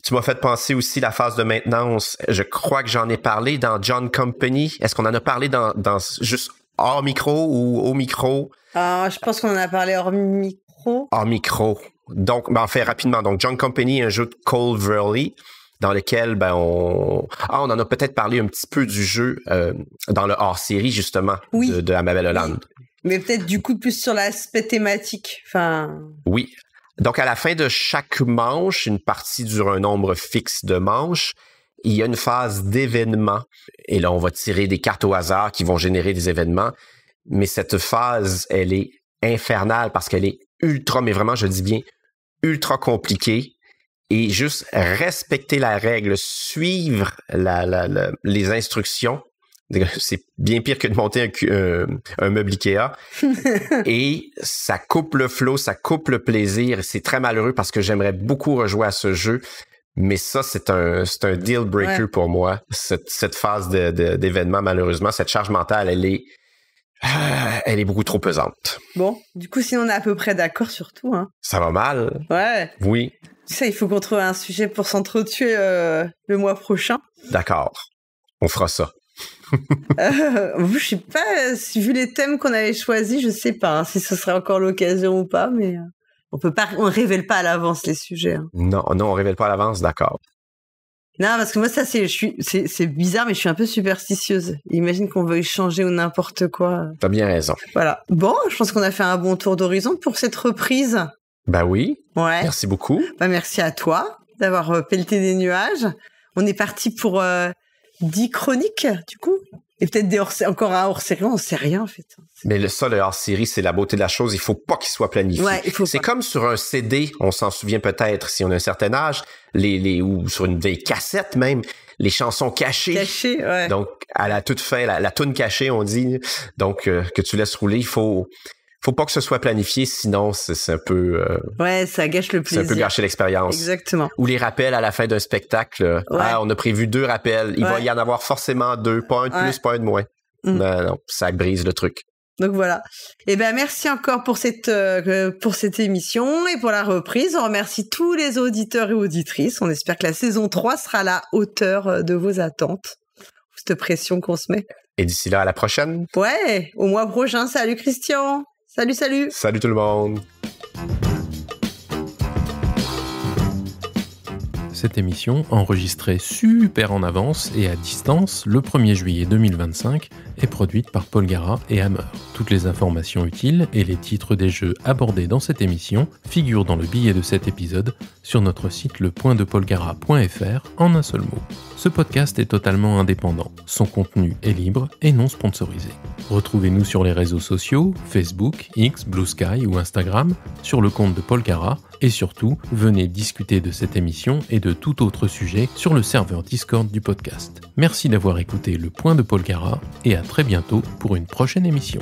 Tu m'as fait penser aussi la phase de maintenance. Je crois que j'en ai parlé dans John Company. Est-ce qu'on en a parlé dans juste hors micro ou au micro? Je pense qu'on en a parlé hors micro. Hors micro. Donc, en fait, rapidement. Donc, John Company, un jeu de Cole Verley, dans lequel on en a peut-être parlé un petit peu du jeu dans le hors-série, justement, de Amabel Holland. Mais peut-être du coup plus sur l'aspect thématique. Oui. Donc, à la fin de chaque manche, une partie dure un nombre fixe de manches. il y a une phase d'événements. Et là, on va tirer des cartes au hasard qui vont générer des événements. Mais cette phase, elle est infernale parce qu'elle est ultra, mais vraiment, je dis bien, ultra compliquée. Et juste respecter la règle, suivre les instructions. C'est bien pire que de monter un meuble Ikea. Et ça coupe le flow, ça coupe le plaisir. C'est très malheureux parce que j'aimerais beaucoup rejouer à ce jeu. Mais ça, c'est un deal breaker pour moi. Cette phase d'événement, malheureusement, cette charge mentale, elle est beaucoup trop pesante. Bon, du coup, si on est à peu près d'accord sur tout, hein. Ça va mal? Ouais. Oui. Tu sais, il faut qu'on trouve un sujet pour s'entretuer le mois prochain. D'accord. On fera ça. Je sais pas, vu les thèmes qu'on avait choisis, je sais pas si ce serait encore l'occasion ou pas, mais on révèle pas à l'avance les sujets. Hein. Non, on révèle pas à l'avance, d'accord. Non, parce que moi, ça, c'est bizarre, mais je suis un peu superstitieuse. Imagine qu'on veuille changer ou n'importe quoi. T'as bien raison. Voilà. Bon, je pense qu'on a fait un bon tour d'horizon pour cette reprise. Ben oui. Ouais. Merci beaucoup. Ben, merci à toi d'avoir pelleté des nuages. On est parti pour 10 chroniques, du coup. Et peut-être encore un hors-série, on sait rien, en fait. Mais le hors-série, c'est la beauté de la chose. Il faut pas qu'il soit planifié. Ouais, c'est comme sur un CD, on s'en souvient peut-être si on a un certain âge, ou sur une vieille cassette même, les chansons cachées. Cachées, ouais. Donc, à la toute fin, la toune cachée, on dit. Donc, que tu laisses rouler, il faut pas que ce soit planifié, sinon c'est un peu... ouais, ça gâche le plaisir. C'est un peu gâcher l'expérience. Exactement. Ou les rappels à la fin d'un spectacle. Ouais. Ah, on a prévu 2 rappels. Il va y en avoir forcément 2, pas un de plus, pas un de moins. Non, ça brise le truc. Donc voilà. Eh ben merci encore pour cette émission et pour la reprise. On remercie tous les auditeurs et auditrices. On espère que la saison 3 sera à la hauteur de vos attentes. Cette pression qu'on se met. Et d'ici là, à la prochaine. Ouais, au mois prochain. Salut Christian. Salut. Salut tout le monde. Cette émission, enregistrée super en avance et à distance le 1er juillet 2025, est produite par Paul Gara et Hammer. Toutes les informations utiles et les titres des jeux abordés dans cette émission figurent dans le billet de cet épisode sur notre site lepointdepaulgara.fr en un seul mot. Ce podcast est totalement indépendant. Son contenu est libre et non sponsorisé. Retrouvez-nous sur les réseaux sociaux, Facebook, X, Blue Sky ou Instagram, sur le compte de Paul Gara, et surtout, venez discuter de cette émission et de tout autre sujet sur le serveur Discord du podcast. Merci d'avoir écouté Le Point de Paul Gara et à très bientôt pour une prochaine émission.